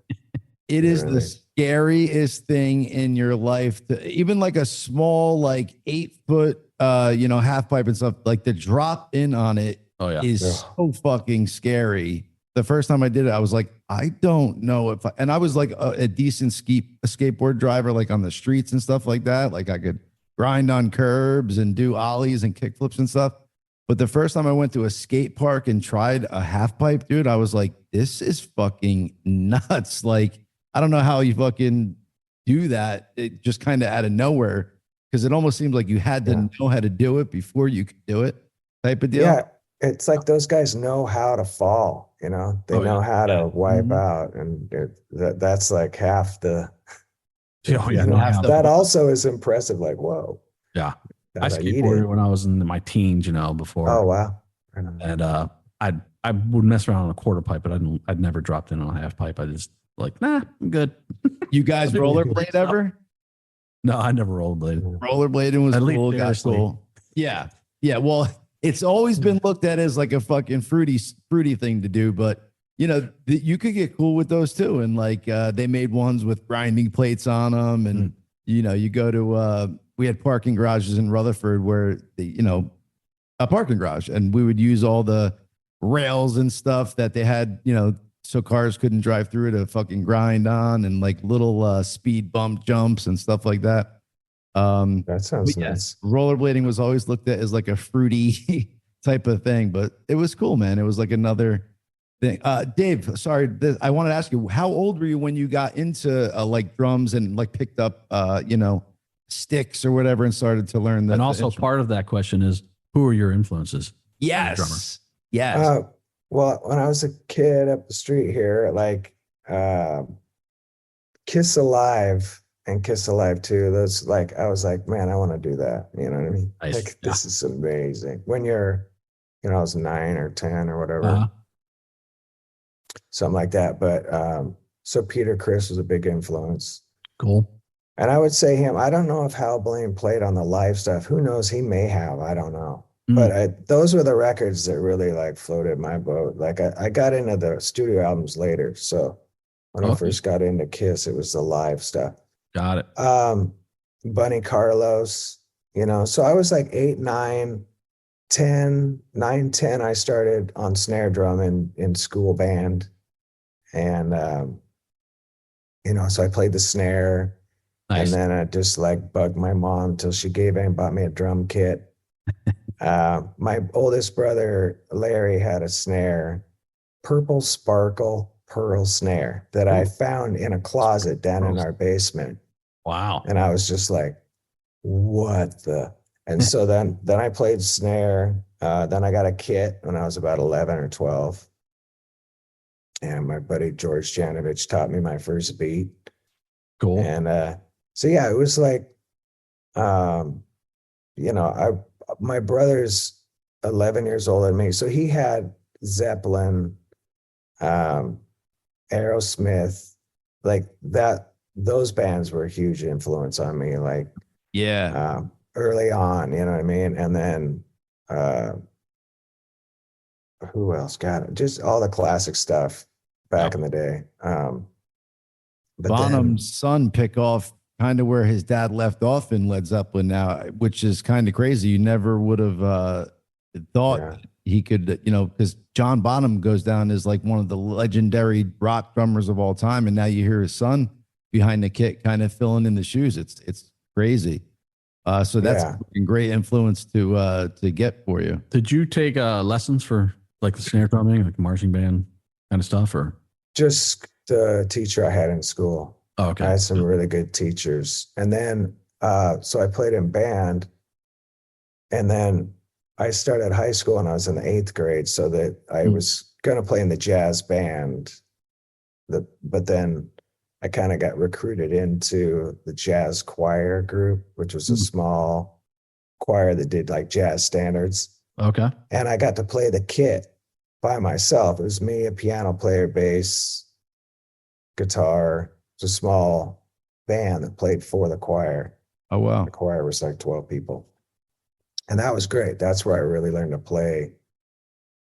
It is the Really. scariest thing in your life. Even like a small, like 8 foot, half pipe and stuff, like the drop in on it Oh yeah. is Ugh. so fucking scary. The first time I did it, I was like, I don't know if and I was like a decent skateboard driver, like on the streets and stuff like that. Like I could grind on curbs and do ollies and kickflips and stuff. But the first time I went to a skate park and tried a half pipe, dude, I was like, this is fucking nuts. Like, I don't know how you fucking do that. It just kind of out of nowhere, because it almost seems like you had to know how to do it before you could do it, type of deal. Yeah. It's like those guys know how to fall, they know how to wipe out. And that's like half the, Oh yeah. that also is impressive. Like, whoa. Yeah. Now I that you skateboarded did. when I was in my teens, before. Oh, wow. And I would mess around on a quarter pipe, but I'd never dropped in on a half pipe. I just like, nah, I'm good. You guys rollerblade ever? No, I never rollerbladed. Rollerblading was At least cool. Got seriously. cool. Yeah. Yeah. Well, it's always been looked at as like a fucking fruity thing to do, but you could get cool with those too. And like they made ones with grinding plates on them, and you go to we had parking garages in Rutherford where a parking garage, and we would use all the rails and stuff that they had, so cars couldn't drive through to fucking grind on, and like little speed bump jumps and stuff like that. That sounds nice. Rollerblading was always looked at as like a fruity type of thing, but it was cool, man. It was like another thing. Dave, sorry, I wanted to ask you, how old were you when you got into like drums and like picked up, sticks or whatever and started to learn that? And also part of that question is, who are your influences? Yes. Yes. Well, when I was a kid up the street here, like Kiss Alive and Kiss Alive 2, those, like, I was like, man, I want to do that. You know what I mean? Nice. Like, this is amazing. When you're, I was 9 or 10 or whatever, something like that. But so Peter Criss was a big influence. Cool. And I would say him. I don't know if Hal Blaine played on the live stuff. Who knows? He may have. I don't know. But those were the records that really like floated my boat. Like I got into the studio albums later. So when I first got into Kiss, it was the live stuff. Got it. Bunny Carlos, so I was like 8, 9, 10, 9, 10. I started on snare drum in school band. And, so I played the snare. Nice. And then I just like bugged my mom till she gave in and bought me a drum kit. My oldest brother, Larry, had a snare, purple sparkle pearl snare that I found in a closet down in our basement. Wow. And I was just like, what the? And so then I played snare. Then I got a kit when I was about 11 or 12. And my buddy George Janovich taught me my first beat. Cool. And so yeah, it was like, my brother's 11 years older than me. So he had Zeppelin, Aerosmith, like that. Those bands were a huge influence on me. Like, early on, you know what I mean? And then, who else got it? Just all the classic stuff back in the day. Bonham's son pick off kind of where his dad left off in Led Zeppelin now, which is kind of crazy. You never would have thought he could, because John Bonham goes down as like one of the legendary rock drummers of all time. And now you hear his son behind the kit kind of filling in the shoes. It's crazy. So that's a great influence to get for you. Did you take lessons for like the snare drumming, like marching band kind of stuff, or just the teacher I had in school? Oh, okay. I had some really good teachers. And then, so I played in band, and then I started high school and I was in the 8th grade, so that I was going to play in the jazz band. But then I kind of got recruited into the jazz choir group, which was a small choir that did like jazz standards. Okay. And I got to play the kit by myself. It was me, a piano player, bass, guitar. It was a small band that played for the choir. Oh, wow. The choir was like 12 people. And that was great. That's where I really learned to play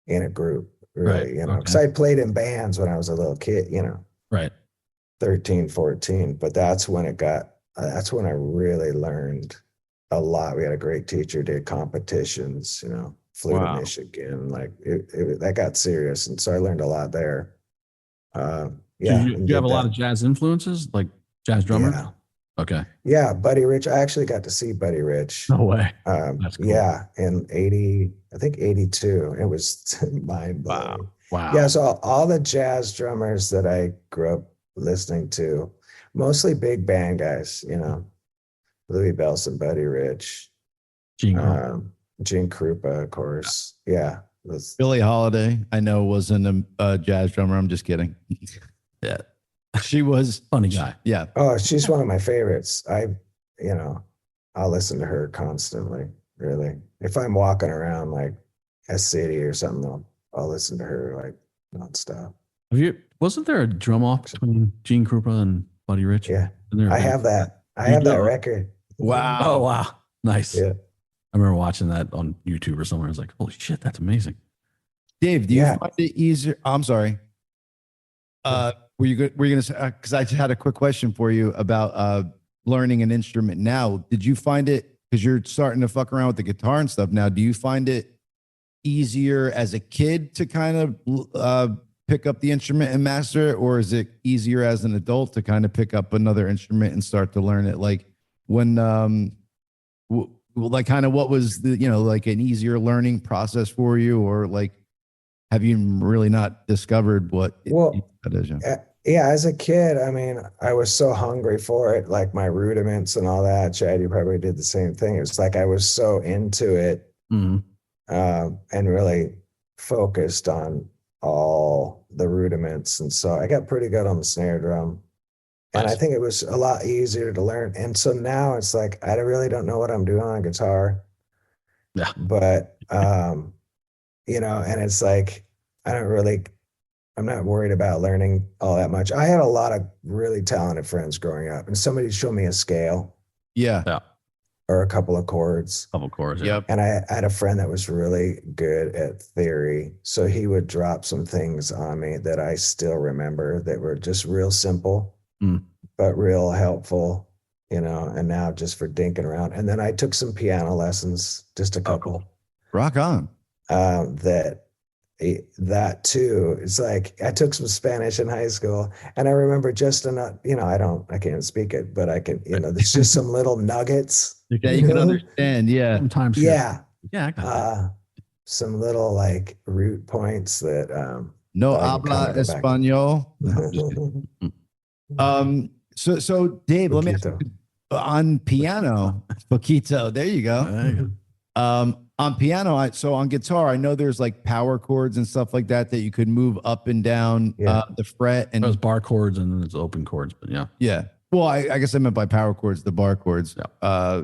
in a group, really, Right, because I played in bands when I was a little kid, Right. 13, 14, but that's when that's when I really learned a lot. We had a great teacher, did competitions, flew to Wow. Michigan, like that got serious. And so I learned a lot there. So Yeah. you have a lot of jazz influences, like jazz drummers? Yeah. Okay. Yeah. Buddy Rich. I actually got to see Buddy Rich. No way. That's cool. Yeah. In 80, I think 82. It was mind blowing. Wow. Yeah. So all the jazz drummers that I grew up listening to, mostly big band guys, Louis Bellson, Buddy Rich, Gene Krupa, of course. Yeah. Billie Holiday, I know, wasn't a jazz drummer. I'm just kidding. Yeah. She was funny guy. Yeah. Oh, she's one of my favorites. I'll listen to her constantly, really. If I'm walking around like a city or something, I'll listen to her like nonstop. Wasn't there a drum off between Gene Krupa and Buddy Rich? Yeah. I have that. I have that record. Wow. Oh, wow. Nice. Yeah. I remember watching that on YouTube or somewhere. I was like, holy shit, that's amazing. Dave, do you find it easier? I'm sorry. Were you going to say, because I just had a quick question for you about learning an instrument now. Did you find it, because you're starting to fuck around with the guitar and stuff now, do you find it easier as a kid to kind of pick up the instrument and master it, or is it easier as an adult to kind of pick up another instrument and start to learn it? Like when, like kind of what was the, like an easier learning process for you, or like, have you really not discovered what that is? Yeah, as a kid, I mean, I was so hungry for it, like my rudiments and all that. Chad, you probably did the same thing. It was like I was so into it, and really focused on all the rudiments. And so I got pretty good on the snare drum. And I think it was a lot easier to learn. And so now it's like, I really don't know what I'm doing on guitar. Yeah. But, and it's like, I'm not worried about learning all that much. I had a lot of really talented friends growing up, and somebody showed me a scale. Yeah. Or a couple of chords. Yep. And I had a friend that was really good at theory. So he would drop some things on me that I still remember that were just real simple, but real helpful, and now just for dinking around. And then I took some piano lessons, just a couple. Cool. Rock on. That too, it's like I took some Spanish in high school, and I remember just enough, I can't speak it, but I can, there's just some little nuggets. Yeah, you can understand. Yeah. Sometimes. Yeah. Yeah. I got some little like root points that no habla español. So Dave, let me ask you, on piano, poquito. There you go. On piano, so on guitar, I know there's like power chords and stuff like that you could move up and down the fret, and those bar chords and then there's open chords, but yeah. Well, I guess I meant by power chords, the bar chords. Yeah.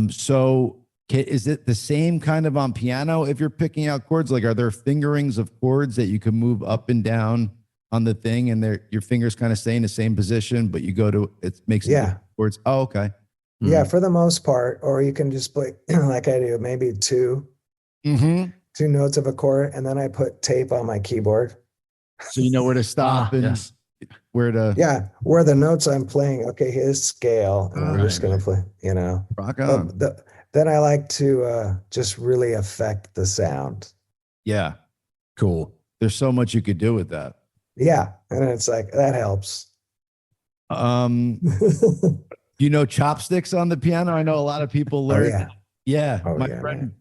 So is it the same kind of on piano if you're picking out chords? Like, are there fingerings of chords that you can move up and down on the thing, and your fingers kind of stay in the same position, but you go to it makes chords? Oh, okay. Yeah, for the most part, or you can just play like I do, maybe two notes of a chord, and then I put tape on my keyboard, so you know where to stop and where to where the notes I'm playing. Okay, here's scale, and I'm just gonna play. Rock on. Then I like to just really affect the sound. Yeah, cool. There's so much you could do with that. Yeah, and it's like that helps. Chopsticks on the piano? I know a lot of people learn. My friend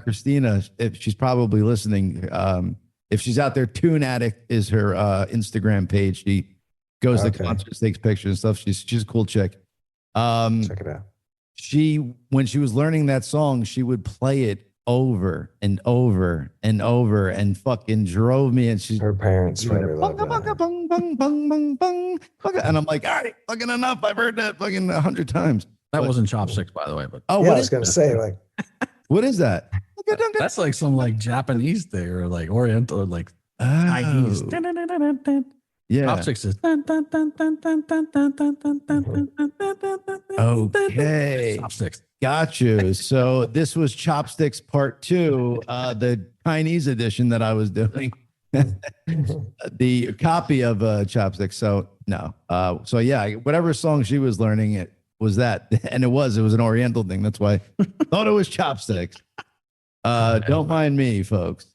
Christina, if she's probably listening, if she's out there, Tune Addict is her Instagram page. She goes to concerts, takes pictures and stuff. She's a cool chick. Check it out. When she was learning that song, she would play it over and over and over, and fucking drove me. And her parents probably love that. Bung, bung, bung, bung, bung, bung. And I'm like, all right, fucking enough. I've heard that fucking 100 times. That wasn't chopsticks, by the way. But I was gonna say, like, what is that? That's like some like Japanese thing or like Oriental or like Chinese. Yeah. Chopsticks is. Okay. Chopsticks. Got you. So this was Chopsticks Part 2. The Chinese edition that I was doing. The copy of Chopsticks. So no. So yeah, whatever song she was learning, it was that. And it was an Oriental thing. That's why I thought it was Chopsticks. Don't mind me, folks.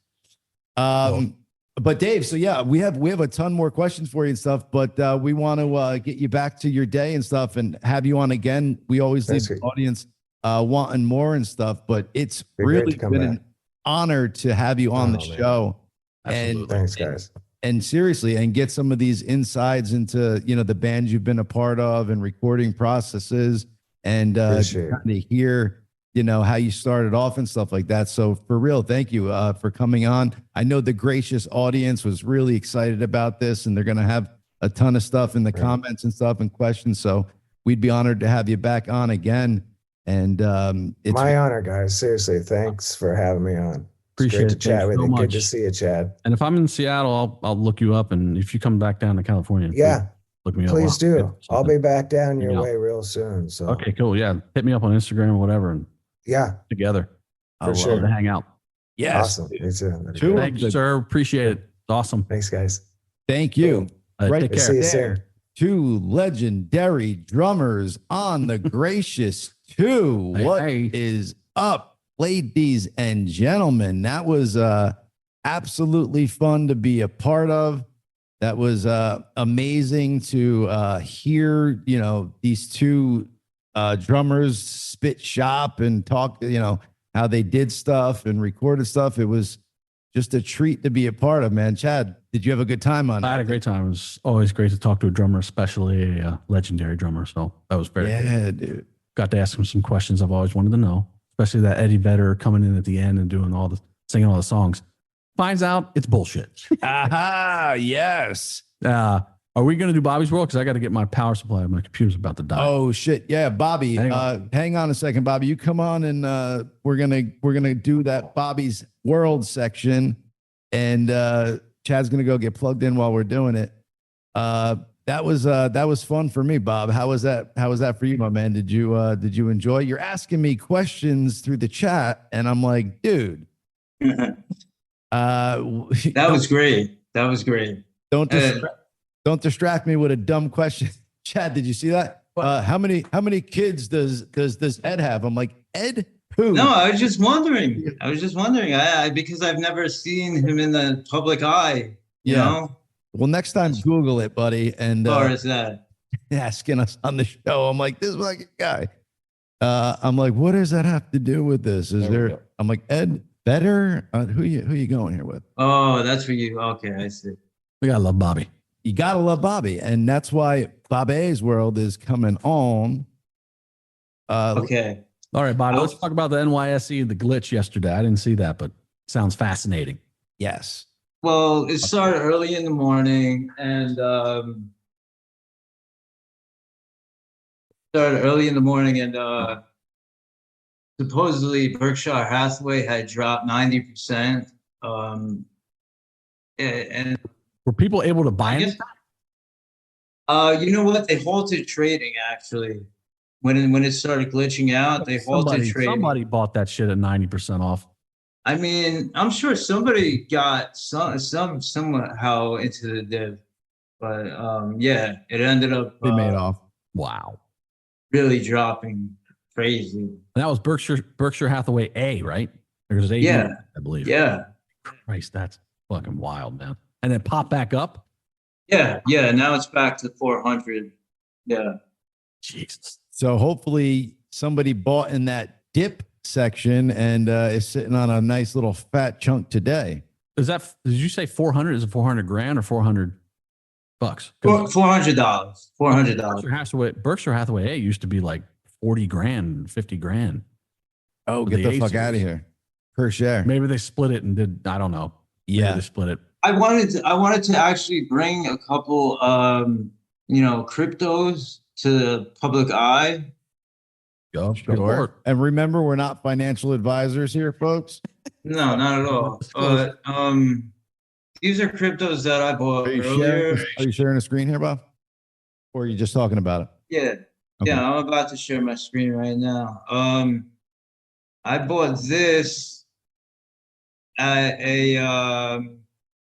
But Dave, so yeah, we have a ton more questions for you and stuff, but we want to get you back to your day and stuff and have you on again. We always leave the audience wanting more and stuff, but it's really been an honor to have you on the show. And thanks, guys. And seriously, and get some of these insights into, you know, the bands you've been a part of and recording processes and kind of hear, you know, how you started off and stuff like that. So for real, thank you for coming on. I know the gracious audience was really excited about this and they're going to have a ton of stuff in the comments and stuff and questions. So we'd be honored to have you back on again. And it's my honor, guys. Seriously, thanks for having me on. Appreciate it. Great to chat with you. Much. Good to see you, Chad. And if I'm in Seattle, I'll look you up. And if you come back down to California, look me up. Please do. I'll be back down your way real soon. So okay, cool. Yeah, hit me up on Instagram or whatever, and together. For sure. To hang out. Yes. Awesome. Me too. Thank you, sir. Appreciate it. Awesome. Thanks, guys. Thank you. Right take care. See you soon. Two legendary drummers on the Gracious 2. What is up, ladies and gentlemen? That was absolutely fun to be a part of. That was amazing to hear, you know, these two drummers spit shop and talk, you know, how they did stuff and recorded stuff. It was just a treat to be a part of, man. Chad, did you have a good time on it? I had a great time. It was always great to talk to a drummer, especially a legendary drummer. So that was very cool. Dude. Got to ask him some questions I've always wanted to know, especially that Eddie Vedder coming in at the end and doing singing all the songs. Finds out it's bullshit. Aha, yes. Are we going to do Bobby's World? Because I got to get my power supply. My computer's about to die. Oh shit! Yeah, Bobby. Hang on a second, Bobby. You come on and we're gonna do that Bobby's World section, and Chad's gonna go get plugged in while we're doing it. That was fun for me, Bob. How was that? How was that for you, my man? Did you enjoy? You're asking me questions through the chat, and I'm like, dude. That was great. That was great. Don't distract me with a dumb question. Chad, did you see that? How many kids does Ed have? I'm like, Ed who? No, I was just wondering. I because I've never seen him in the public eye. You know? Well, next time Google it, buddy. And as far as that, asking us on the show, I'm like, this is like a guy. I'm like, what does that have to do with this? I'm like, Ed Better? Who you going here with? Oh, that's for you. Okay, I see. We gotta love Bobby. You gotta love Bobby, and that's why Bobby's World is coming on. Okay. All right, Bobby. Let's talk about the NYSE, the glitch yesterday. I didn't see that, but sounds fascinating. Yes. Well, it started early in the morning, and supposedly Berkshire Hathaway had dropped 90%. And were people able to buy it? You know what? They halted trading actually. When it started glitching out, they halted trading. Somebody bought that shit at 90% off. I mean, I'm sure somebody got somehow into the div, but it ended up they made off. Wow. Really dropping crazy. And that was Berkshire Hathaway A, right? There's A, I believe. Yeah. Christ, that's fucking wild, man. And then pop back up? Yeah. Now it's back to 400. Yeah. Jesus. So hopefully somebody bought in that dip section and is sitting on a nice little fat chunk today. Did you say 400? Is it 400 grand or 400 bucks? $400. Berkshire Hathaway A used to be like 40 grand, 50 grand. Oh, get the fuck out of here. Per share. Maybe they split it and did, I don't know. Yeah. They split it. I wanted to actually bring a couple cryptos to the public eye. Go sure. And remember, we're not financial advisors here, folks. No, not at all. But these are cryptos that I bought earlier. Are you sharing a screen here, Bob? Or are you just talking about it? Yeah. Okay. Yeah, I'm about to share my screen right now. I bought this at a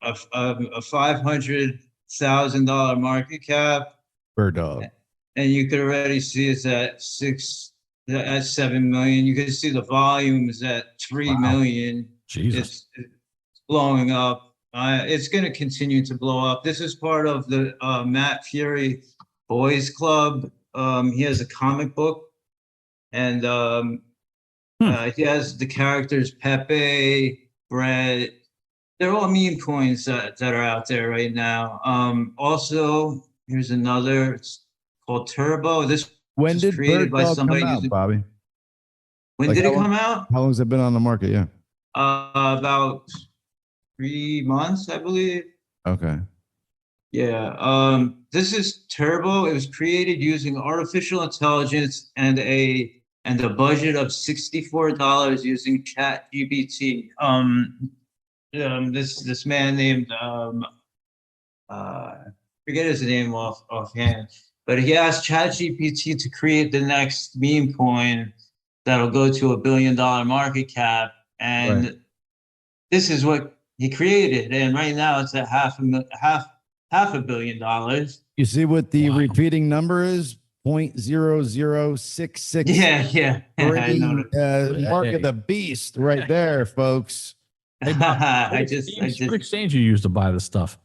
$500,000 market cap, Bird dog. and you could already see it's at 7 million. You can see the volume is at 3 million. Jesus. It's blowing up. It's going to continue to blow up. This is part of the Matt Fury Boys Club. He has a comic book, and he has the characters Pepe, Brett. They're all meme coins that are out there right now. Also, here's another. It's called Turbo. This When was did created Bird by Dog somebody come out, using. Bobby? When Like, did it how long- come out? How long has it been on the market? Yeah. About 3 months, I believe. Okay. Yeah. This is Turbo. It was created using artificial intelligence and a budget of $64 using Chat GPT. This man named forget his name offhand, but he asked Chat GPT to create the next meme coin that'll go to $1 billion market cap, and this is what he created. And right now it's at half a billion dollars. You see what the repeating number is? 0.0066. Yeah. I know. Mark of the beast right there, folks. I just What exchange you use to buy this stuff?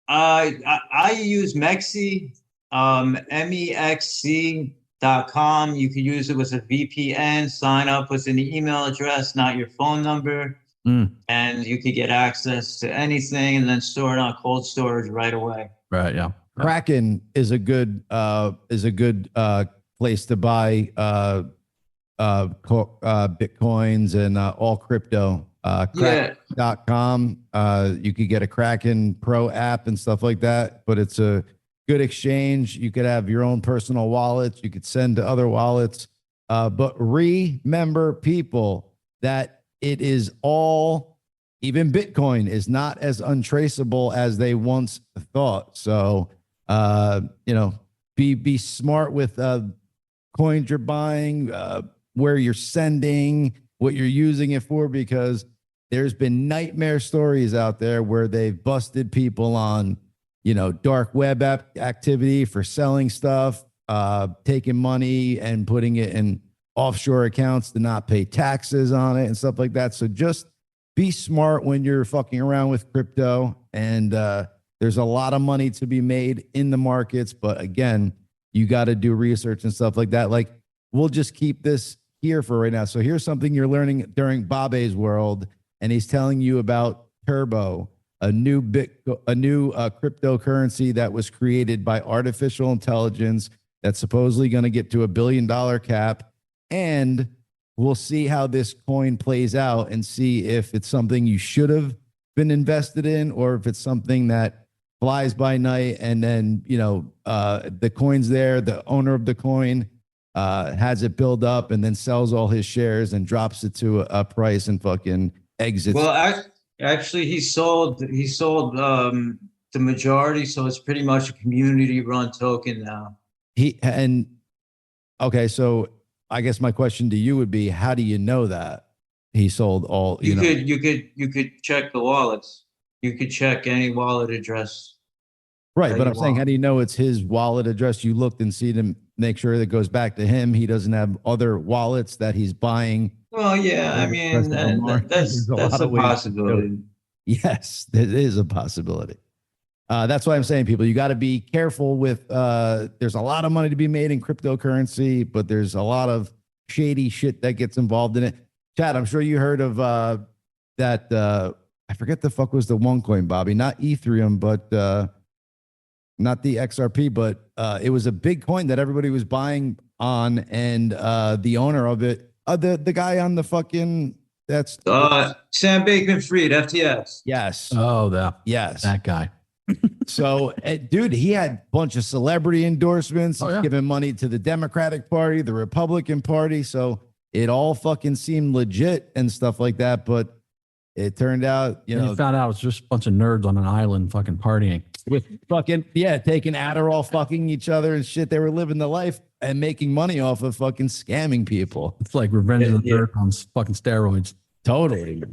I use Mexi, MEXC.com. You can use it with a VPN, sign up with an email address, not your phone number. And you could get access to anything and then store it on cold storage right away. Right. Yeah. Kraken is a good place to buy bitcoins and all crypto. Kraken.com. You could get a Kraken Pro app and stuff like that, but it's a good exchange. You could have your own personal wallets. You could send to other wallets. But remember, people, that it is all, even Bitcoin is not as untraceable as they once thought. So, be smart with coins you're buying, where you're sending, what you're using it for, because there's been nightmare stories out there where they've busted people on, dark web activity for selling stuff, taking money and putting it in offshore accounts to not pay taxes on it and stuff like that. So just be smart when you're fucking around with crypto. And there's a lot of money to be made in the markets. But again, you got to do research and stuff like that. Like, we'll just keep this here for right now. So here's something you're learning during Babe's world. And he's telling you about Turbo, a new cryptocurrency that was created by artificial intelligence that's supposedly going to get to $1 billion cap. And we'll see how this coin plays out and see if it's something you should have been invested in, or if it's something that flies by night. And then, the coin's there, the owner of the coin has it build up and then sells all his shares and drops it to a price and fucking exits. Well, actually, he sold the majority, so it's pretty much a community-run token now. Okay, so I guess my question to you would be, how do you know that he sold all? You could check the wallets. You could check any wallet address. Right, but I'm saying, how do you know it's his wallet address? You looked and see to make sure that it goes back to him. He doesn't have other wallets that he's buying. Well, yeah, I mean, that's a possibility. Yes, it is a possibility. That's why I'm saying, people, you got to be careful with, there's a lot of money to be made in cryptocurrency, but there's a lot of shady shit that gets involved in it. Chad, I'm sure you heard of that. I forget the fuck was the one coin, Bobby, not Ethereum, but not the XRP, but it was a big coin that everybody was buying on. And the owner of it, the guy on the fucking, that's Sam Bankman-Fried, FTX. Yes. Oh, yes, that guy. So, dude, he had a bunch of celebrity endorsements, giving money to the Democratic Party, the Republican Party. So it all fucking seemed legit and stuff like that. But it turned out, you found out it was just a bunch of nerds on an island fucking partying with fucking, taking Adderall, fucking each other and shit. They were living the life and making money off of fucking scamming people. It's like Revenge of the Nerds on fucking steroids. Totally.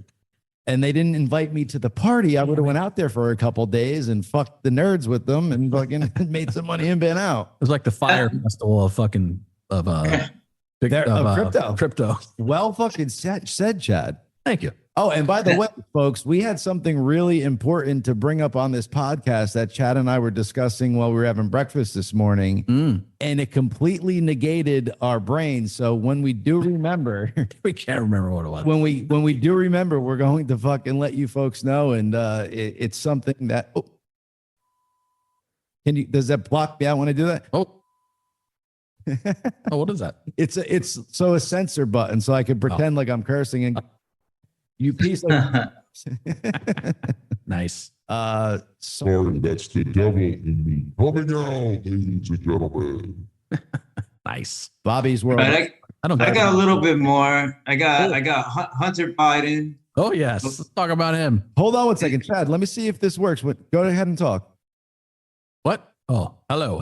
and they didn't invite me to the party, I would have went out there for a couple days and fucked the nerds with them and fucking made some money and been out. It was like the fire festival of fucking crypto. Crypto. Well, fucking said, Chad. Thank you. Oh, and by the way, folks, we had something really important to bring up on this podcast that Chad and I were discussing while we were having breakfast this morning, and it completely negated our brains. So when we do remember, we can't remember what it was. When we do remember, we're going to fucking let you folks know, and it's something that. Oh, does that block me out when I do that? Oh, what is that? It's a censor button, so I can pretend like I'm cursing and. You piece of nice. Sorry, that's the devil in me. Coming out, ladies and gentlemen. Nice. Bobby's World. I got a little bit more. I got Hunter Biden. Oh yes. Let's talk about him. Hold on one second, Chad. Let me see if this works. Go ahead and talk. What? Oh, hello.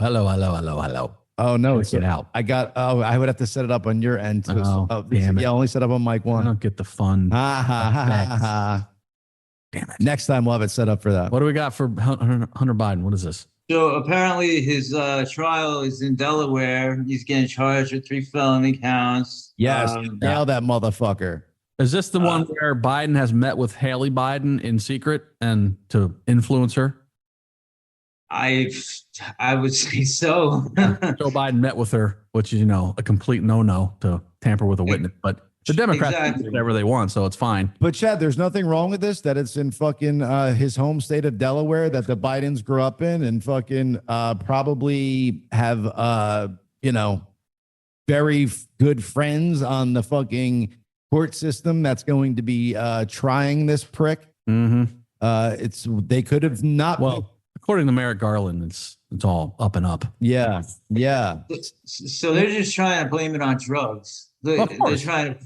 Oh no, it's get out. I would have to set it up on your end too. Damn it. Yeah, only set up on mic one. I don't get the fun. Damn it. Next time we'll have it set up for that. What do we got for Hunter Biden? What is this? So apparently his trial is in Delaware. He's getting charged with 3 felony counts. Yes, nail that motherfucker. Is this the one where Biden has met with Haley Biden in secret and to influence her? I would say so. Joe Biden met with her, which is, a complete no-no to tamper with a witness. But the Democrats can do whatever they want, so it's fine. But Chad, there's nothing wrong with this, that it's in fucking his home state of Delaware that the Bidens grew up in and fucking probably have, very good friends on the fucking court system that's going to be trying this prick. Mm-hmm. They could have not. Well, according to Merrick Garland, it's all up and up. Yeah. So they're just trying to blame it on drugs. They're trying to.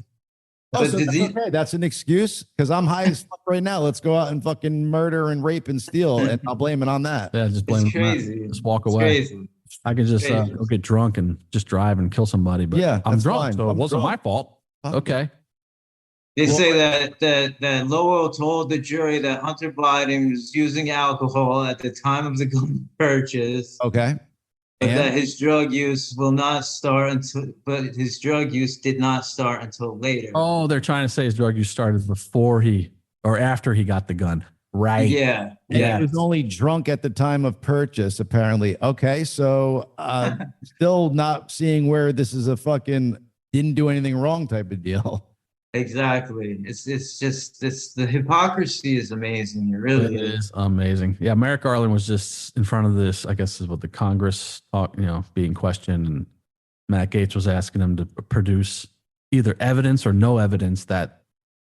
Okay. That's an excuse because I'm high as fuck right now. Let's go out and fucking murder and rape and steal, and I'll blame it on that. Yeah, just blame it on that. Just walk away. Crazy. I could just go get drunk and just drive and kill somebody. But yeah, I'm drunk, so it wasn't my fault. Okay. They say that Lowell told the jury that Hunter Biden was using alcohol at the time of the gun purchase. Okay. But that his drug use will not start his drug use did not start until later. Oh, they're trying to say his drug use started before or after he got the gun. Right. Yeah. He was only drunk at the time of purchase, apparently. Okay. So still not seeing where this is a fucking didn't do anything wrong type of deal. Exactly. It's the hypocrisy is amazing. It really is amazing. Yeah, Merrick Garland was just in front of this, I guess is what the Congress being questioned, and Matt Gaetz was asking him to produce either evidence or no evidence that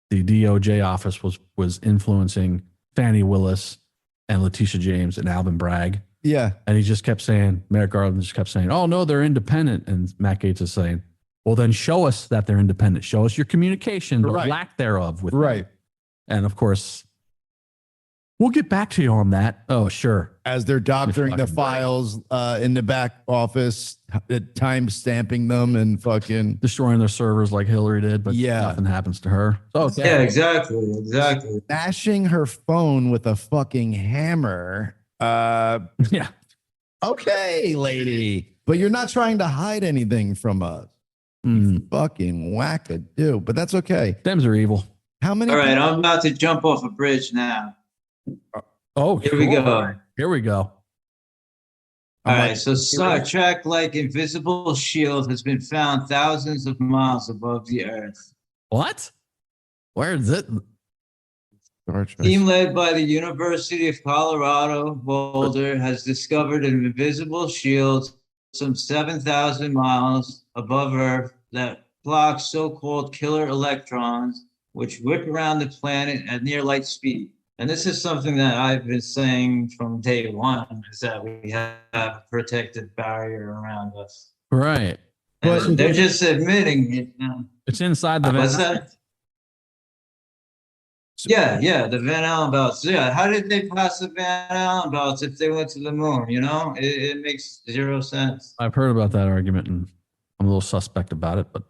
the DOJ office was influencing Fannie Willis and Letitia James and Alvin Bragg. Yeah. And he just kept saying, Merrick Garland just kept saying, oh no, they're independent. And Matt Gaetz is saying, well, then show us that they're independent. Show us your communication, or lack thereof with them. And of course, we'll get back to you on that. Oh, sure. As they're doctoring the files in the back office, time stamping them and fucking destroying their servers like Hillary did, but nothing happens to her. So yeah, exactly. Smashing her phone with a fucking hammer. Yeah. Okay, lady. But you're not trying to hide anything from us. Fucking wackadoo, but that's okay. Dems are evil. How many? All right, I'm about to jump off a bridge now. Oh, here we go. Here we go. All right, so Star Trek like invisible shield has been found thousands of miles above the Earth. What? Where is it? Team led by the University of Colorado Boulder has discovered an invisible shield some 7,000 miles above Earth that blocks so-called killer electrons, which whip around the planet at near light speed. And this is something that I've been saying from day one, is that we have a protective barrier around us. Right. And they're just admitting it now. It's inside the What's that? Yeah, the Van Allen belts. Yeah, how did they pass the Van Allen belts if they went to the moon? It makes zero sense. I've heard about that argument, and I'm a little suspect about it. But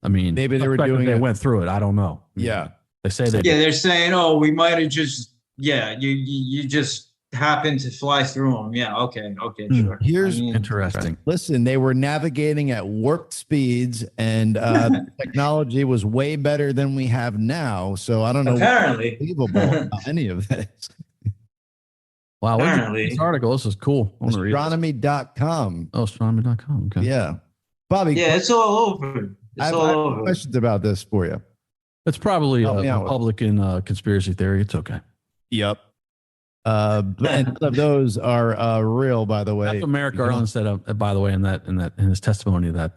I mean, maybe they were doing they went through it. I don't know. Yeah, They say they Yeah, they're saying, oh, we might have just, you just happened to fly through them. Yeah, okay, sure. Here's interesting. Listen, they were navigating at warp speeds, and technology was way better than we have now. So I don't know Apparently. what's believable about any of this. Wow, Apparently. this article, this is cool. I want to read this. Astronomy.com. Oh, astronomy.com. Okay. Yeah. Bobby, Yeah, it's all over. I have questions about this for you. It's probably Help me a out with it. Republican conspiracy theory. It's okay. Yep. And none of those are real, by the way. That's what Merrick Garland said, by the way, in his testimony, that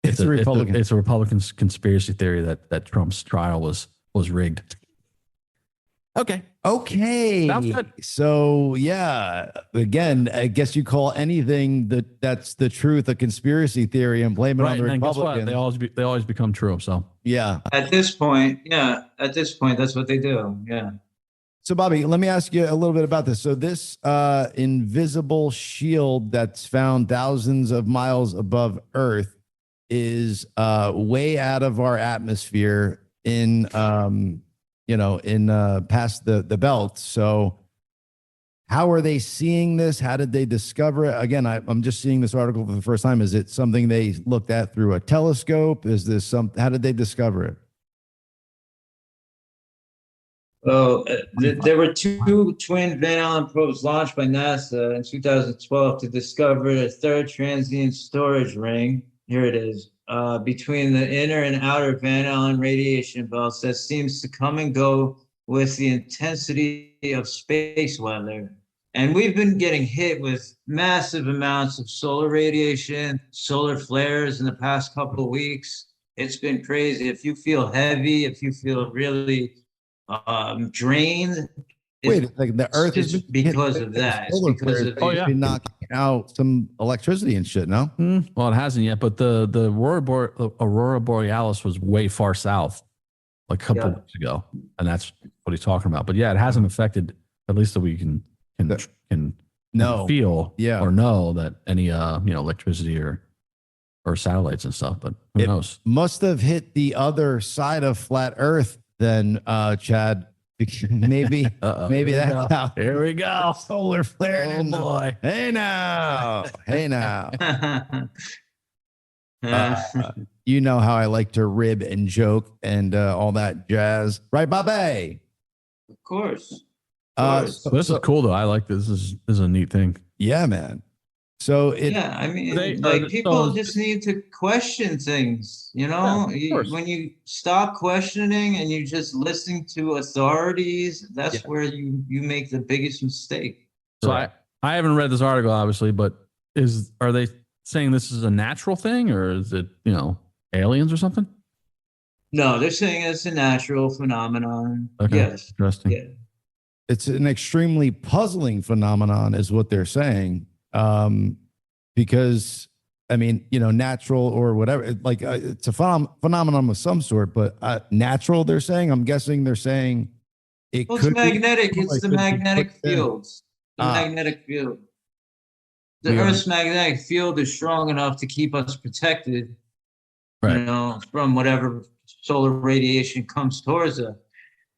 it's a Republican. It's a Republican conspiracy theory that Trump's trial was rigged. Okay. Sounds good. So yeah, again, I guess you call anything that's the truth a conspiracy theory and blame it on the Republicans. They always become true. So yeah. At this point, that's what they do. Yeah. So Bobby, let me ask you a little bit about this. So this invisible shield that's found thousands of miles above Earth is way out of our atmosphere in past the belt. So how are they seeing this? How did they discover it? Again, I'm just seeing this article for the first time. Is it something they looked at through a telescope? Is this how did they discover it? Well, there were two twin Van Allen probes launched by NASA in 2012 to discover a third transient storage ring. Here it is. Between the inner and outer Van Allen radiation belts that seems to come and go with the intensity of space weather. And we've been getting hit with massive amounts of solar radiation, solar flares in the past couple of weeks. It's been crazy. If you feel heavy, if you feel really drained, Wait, like the Earth is because of that. It's because of been knocking out some electricity and shit. No, well, it hasn't yet, but the Aurora Borealis was way far south, like a couple of weeks ago, and that's what he's talking about. But yeah, it hasn't affected, at least that we can feel or know that any electricity or satellites and stuff. But who knows? Must have hit the other side of flat Earth then, Chad. Maybe that's how. Here we go. Solar flare. Oh boy. Hey now. You know how I like to rib and joke and all that jazz, right, Bobby? Of course. So this is cool though. I like this. This is a neat thing. Yeah, man. So people just need to question things, when you stop questioning and you just listening to authorities, that's where you make the biggest mistake. So I haven't read this article, obviously, but are they saying this is a natural thing, or is it, aliens or something? No, they're saying it's a natural phenomenon. Okay. Yes. Interesting. Yeah. It's an extremely puzzling phenomenon is what they're saying. Because natural or whatever, it's a phenomenon of some sort, but natural, they're saying, I'm guessing they're saying it's magnetic. It's the magnetic fields. The magnetic field. The Earth's magnetic field is strong enough to keep us protected, from whatever solar radiation comes towards us.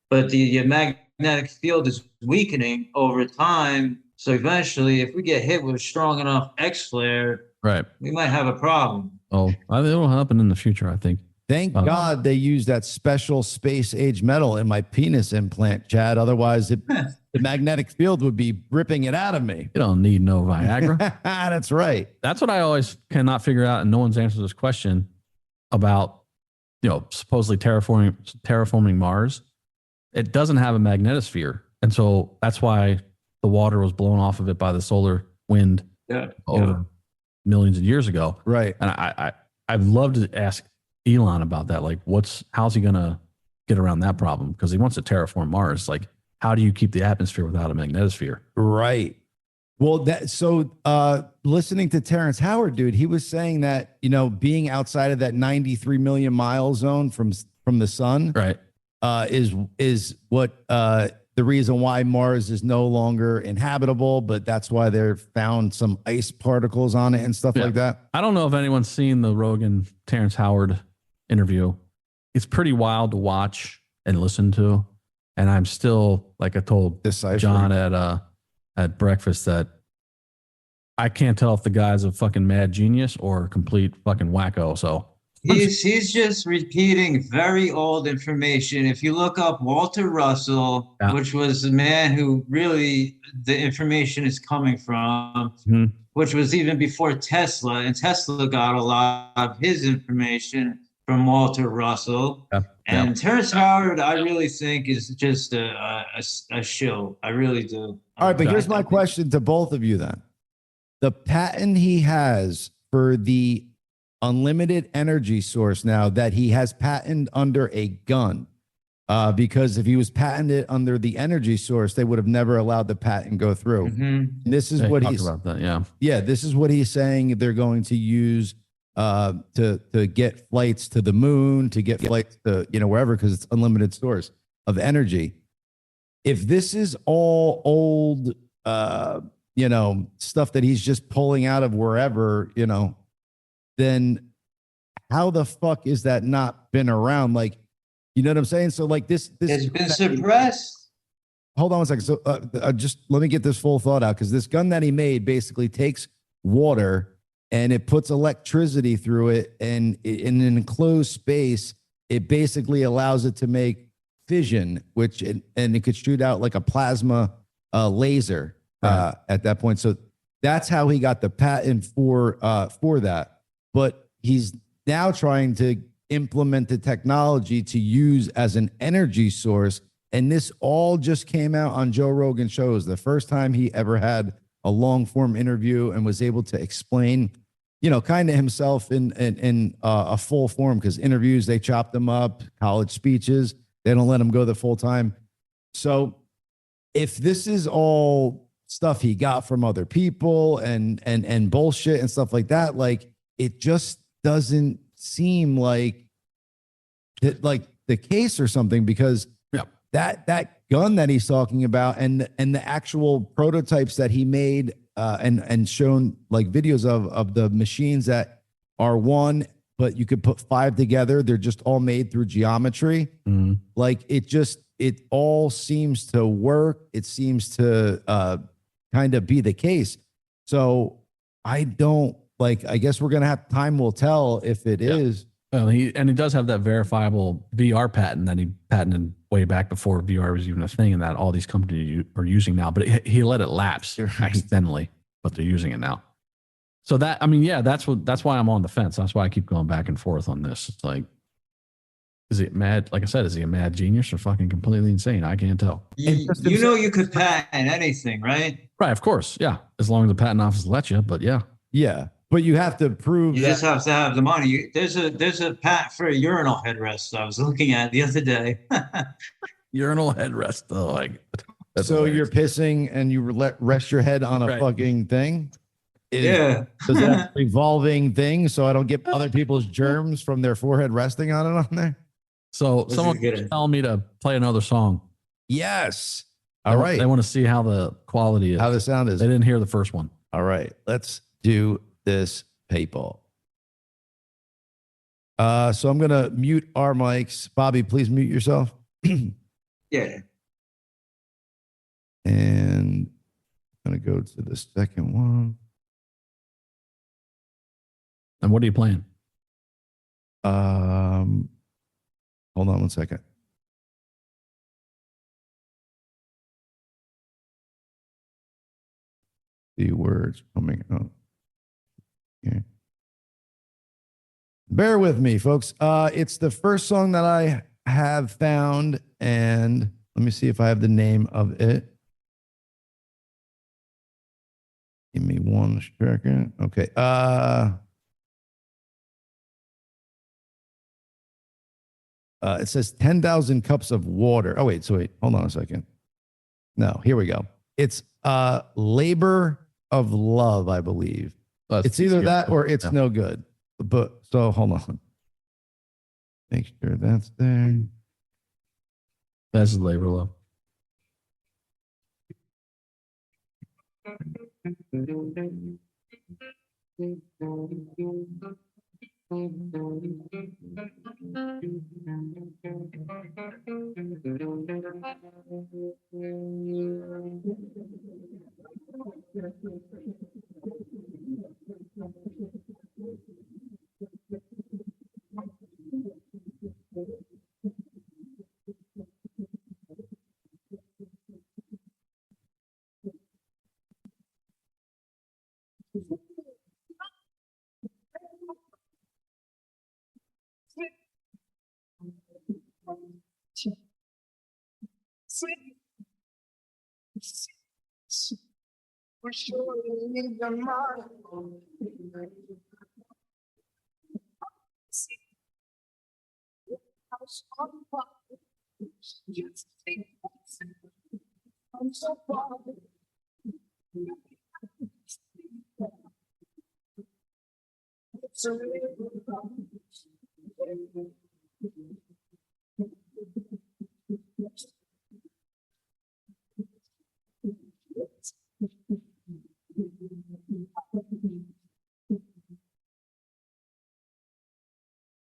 But the magnetic field is weakening over time. So eventually, if we get hit with a strong enough X flare, we might have a problem. Oh, it'll happen in the future, I think. Thank God they use that special space age metal in my penis implant, Chad. Otherwise, the magnetic field would be ripping it out of me. You don't need no Viagra. That's right. That's what I always cannot figure out, and no one's answered this question about, supposedly terraforming Mars. It doesn't have a magnetosphere, and so that's why the water was blown off of it by the solar wind over millions of years ago. Right. And I'd love to ask Elon about that. Like, how's he going to get around that problem? Because he wants to terraform Mars. Like, how do you keep the atmosphere without a magnetosphere? Right. Well, listening to Terrence Howard, dude, he was saying that, being outside of that 93 million mile zone from the sun, right, is what, the reason why Mars is no longer inhabitable, but that's why they've found some ice particles on it and stuff like that. I don't know if anyone's seen the Rogan Terrence Howard interview. It's pretty wild to watch and listen to. And I'm still, like I told Deciphering. John at breakfast, that I can't tell if the guy's a fucking mad genius or a complete fucking wacko. So He's just repeating very old information. If you look up Walter Russell, Yeah. which was the man who really the information is coming from, Mhm. which was even before Tesla, and Tesla got a lot of his information from Walter Russell. Yeah. And Terrence Howard, I really think is just a shill. I really do. All right, but here's my question to both of you then. The patent he has for the unlimited energy source now that he has patented under a gun, because if he was patented under the energy source, they would have never allowed the patent go through. Mhm. This is They what talked he's about that. Yeah. Yeah, this is what he's saying they're going to use to get flights to the moon, to get flights to wherever, because it's unlimited source of energy. If this is all old stuff that he's just pulling out of wherever, then how the fuck is that not been around? Like, you know what I'm saying? So like this It's been suppressed. Hold on one second. So just let me get this full thought out, because this gun that he made basically takes water and it puts electricity through it, and in an enclosed space, it basically allows it to make fission, and it could shoot out like a plasma laser at that point. So that's how he got the patent for that. But he's now trying to implement the technology to use as an energy source. And this all just came out on Joe Rogan shows. The first time he ever had a long form interview and was able to explain, kind of himself in a full form, because interviews, they chop them up, college speeches, they don't let him go the full time. So if this is all stuff he got from other people and bullshit and stuff like that, like, it just doesn't seem like the case or something, because that gun that he's talking about and the actual prototypes that he made and shown like videos of the machines that are one, but you could put 5 together. They're just all made through geometry. Mhm. Like it all seems to work. It seems to kind of be the case. So I guess we're going to have, time will tell if it is. Well, he does have that verifiable VR patent that he patented way back before VR was even a thing, and that all these companies are using now. But he let it lapse accidentally, but they're using it now. So that's why I'm on the fence. That's why I keep going back and forth on this. It's like, is it mad? Like I said, is he a mad genius or fucking completely insane? I can't tell. You could patent anything, right? Right, of course, yeah. As long as the patent office lets you, but yeah. Yeah. But you have to prove You just have to have the money. There's a patent for a urinal headrest I was looking at the other day. Urinal headrest, though. So you're pissing and you rest your head on a fucking thing? Yeah. Does that revolving thing so I don't get other people's germs from their forehead resting on it on there? So someone keeps telling me to play another song. Yes. All right. They want to see how the quality is. How the sound is. They didn't hear the first one. All right. Let's do this, people. So I'm going to mute our mics. Bobby, please mute yourself. Yeah. And I'm going to go to the second one. And what are you playing? Hold on one second. The words coming up. Okay. Bear with me, folks. It's the first song that I have found, and let me see if I have the name of it. Give me one second. Okay. It says 10,000 cups of water. Oh, wait. Hold on a second. No, here we go. It's Labor of Love, I believe. It's either that or It's No Good. But so hold on. Make sure that's there. That's Labor of Love. We're sure in the mind. I'm so bothered. It's a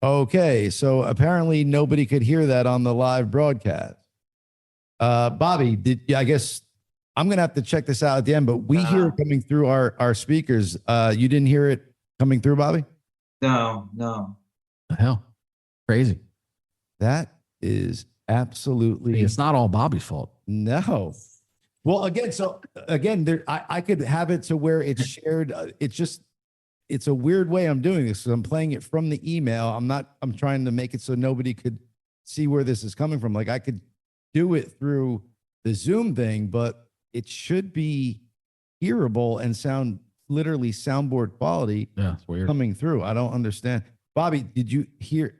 Okay, so apparently nobody could hear that on the live broadcast. Bobby, I guess I'm gonna have to check this out at the end, but we hear it coming through our speakers. You didn't hear it coming through, Bobby? No. The hell, crazy. That is absolutely. It's not all Bobby's fault. No. Well, again, there I could have it to where it's shared. It's a weird way I'm doing this. So I'm playing it from the email. I'm trying to make it so nobody could see where this is coming from. Like I could do it through the Zoom thing, but it should be hearable and sound literally soundboard quality. Yeah, it's weird. Coming through. I don't understand. Bobby, did you hear?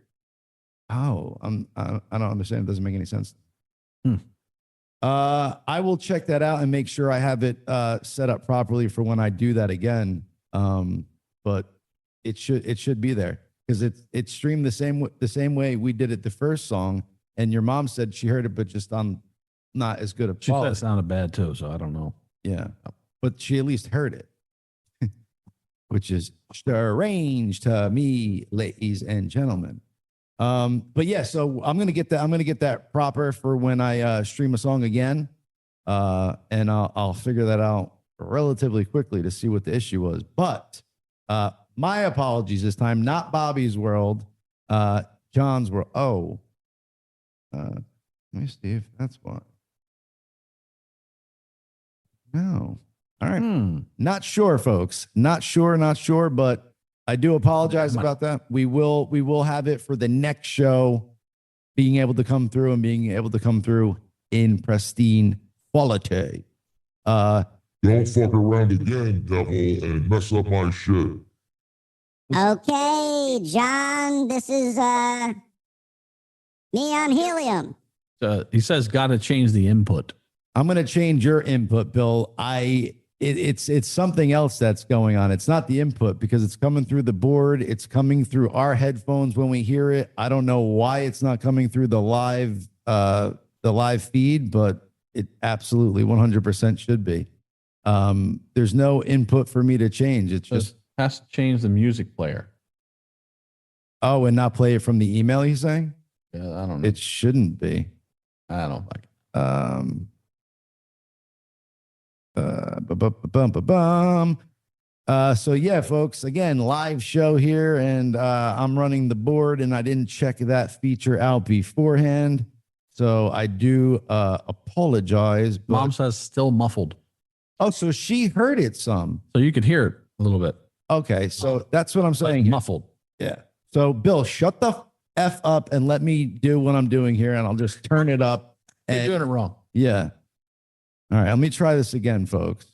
Oh, I don't understand. It doesn't make any sense. I will check that out and make sure I have it set up properly for when I do that again. But it should be there because it's streamed the same way we did it the first song. And your mom said she heard it, but just on not as good a She said quality. it sounded bad too, so I don't know. Yeah, but she at least heard it, which is strange to me, ladies and gentlemen. But yeah, so I'm gonna get that proper for when I stream a song again, and I'll figure that out relatively quickly to see what the issue was. But my apologies this time, not Bobby's world, John's world. Oh, let me see if that's what. No, all right, not sure, folks, not sure, but I do apologize about that. We will have it for the next show, being able to come through in pristine quality. Don't fuck around again, devil, and mess up my shit. Okay, John, this is neon helium. He says got to change the input. I'm going to change your input, Bill. It's something else that's going on. It's not the input because it's coming through the board. It's coming through our headphones when we hear it. I don't know why it's not coming through the live feed, but it absolutely 100% should be. There's no input for me to change. It's just has to change the music player. Oh, and not play it from the email, he's saying? Yeah, I don't know. It shouldn't be. I don't like it. So yeah, folks, again, live show here, and I'm running the board, and I didn't check that feature out beforehand, so I do apologize. But... Mom says still muffled. Oh, so she heard it some. So you could hear it a little bit. Okay, so that's what I'm saying. Like muffled. Yeah. So Bill, shut the F up and let me do what I'm doing here, and I'll just turn it up. You're doing it wrong. Yeah. All right, let me try this again, folks.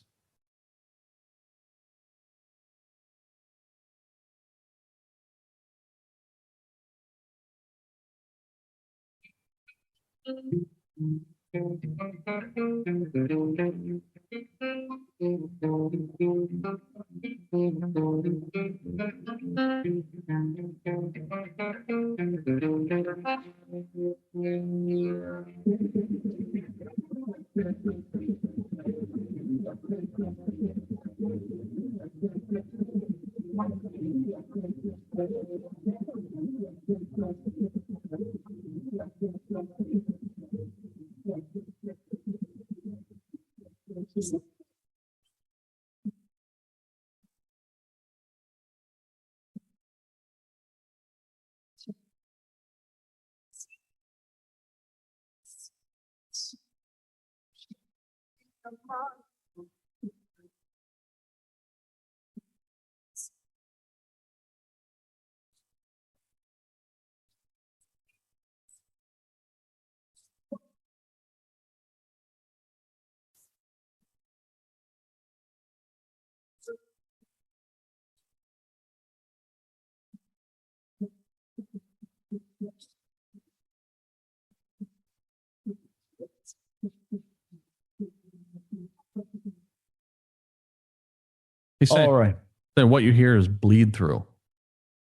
He's saying, All right. saying what you hear is bleed through.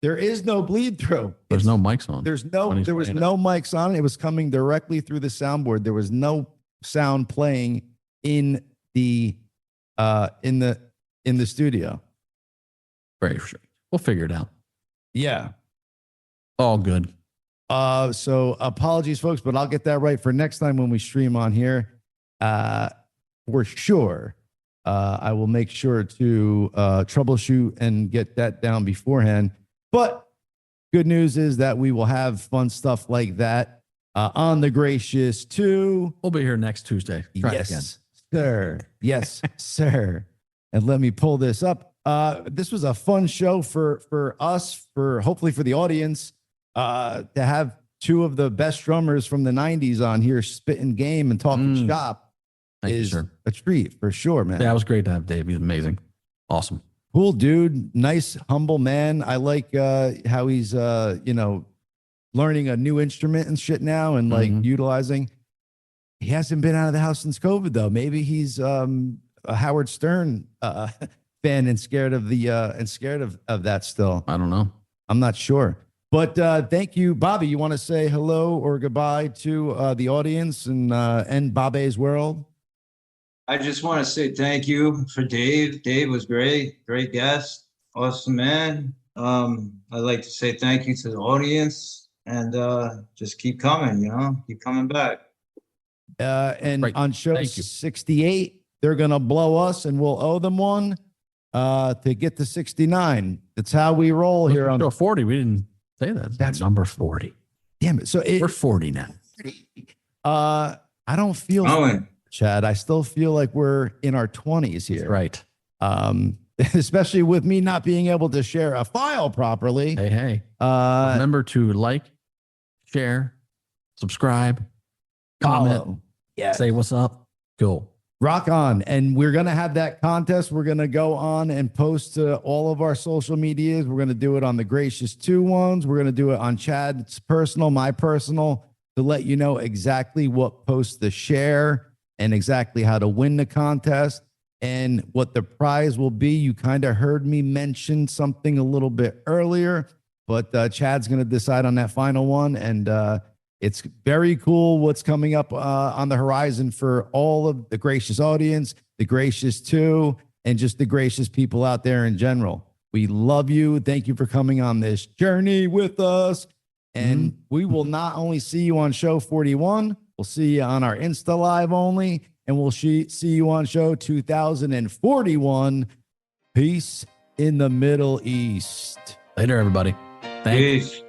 There is no bleed through. There's no mics on. There was playing no mics on it. It was coming directly through the soundboard. There was no sound playing in the studio. Very strange. We'll figure it out. Yeah. All good. So apologies, folks, but I'll get that right for next time when we stream on here. For sure. I will make sure to troubleshoot and get that down beforehand. But good news is that we will have fun stuff like that on the Gracious 2. We'll be here next Tuesday. Try it again. Yes, sir. Yes, sir. And let me pull this up. This was a fun show for us, for hopefully for the audience, to have two of the best drummers from the 90s on here spitting game and talking shop. Thank you, is sir. a treat for sure, man. Yeah, it was great to have Dave. He's amazing. Awesome. Cool dude. Nice, humble man. I like how he's learning a new instrument and shit now and like utilizing. He hasn't been out of the house since COVID though. Maybe he's a Howard Stern fan and scared of that still. I don't know. I'm not sure. But thank you, Bobby. You want to say hello or goodbye to the audience and end Bobby's world? I just want to say thank you for Dave. Dave was great guest, awesome man. I'd like to say thank you to the audience and just keep coming, keep coming back. And Right. on show Thank you. 68, they're going to blow us and we'll owe them one to get to 69. That's how we roll here on show 40. We didn't say that. That's number 40. Damn it. So We're 40 now. I don't feel Chad. I still feel like we're in our 20s here. Right. Especially with me not being able to share a file properly. Hey. Remember to like, share, subscribe, comment, say what's up. Cool. Rock on. And we're going to have that contest. We're going to go on and post to all of our social medias. We're going to do it on the Gracious 2 ones. We're going to do it on Chad's personal, my personal, to let you know exactly what posts to share and exactly how to win the contest and what the prize will be. You kind of heard me mention something a little bit earlier, but Chad's going to decide on that final one. And it's very cool what's coming up on the horizon for all of the Gracious audience, the Gracious 2, and just the Gracious people out there in general. We love you. Thank you for coming on this journey with us. And we will not only see you on show 41, we'll see you on our Insta Live only, and we'll see you on show 2041. Peace in the Middle East. Later, everybody. Thanks. Peace.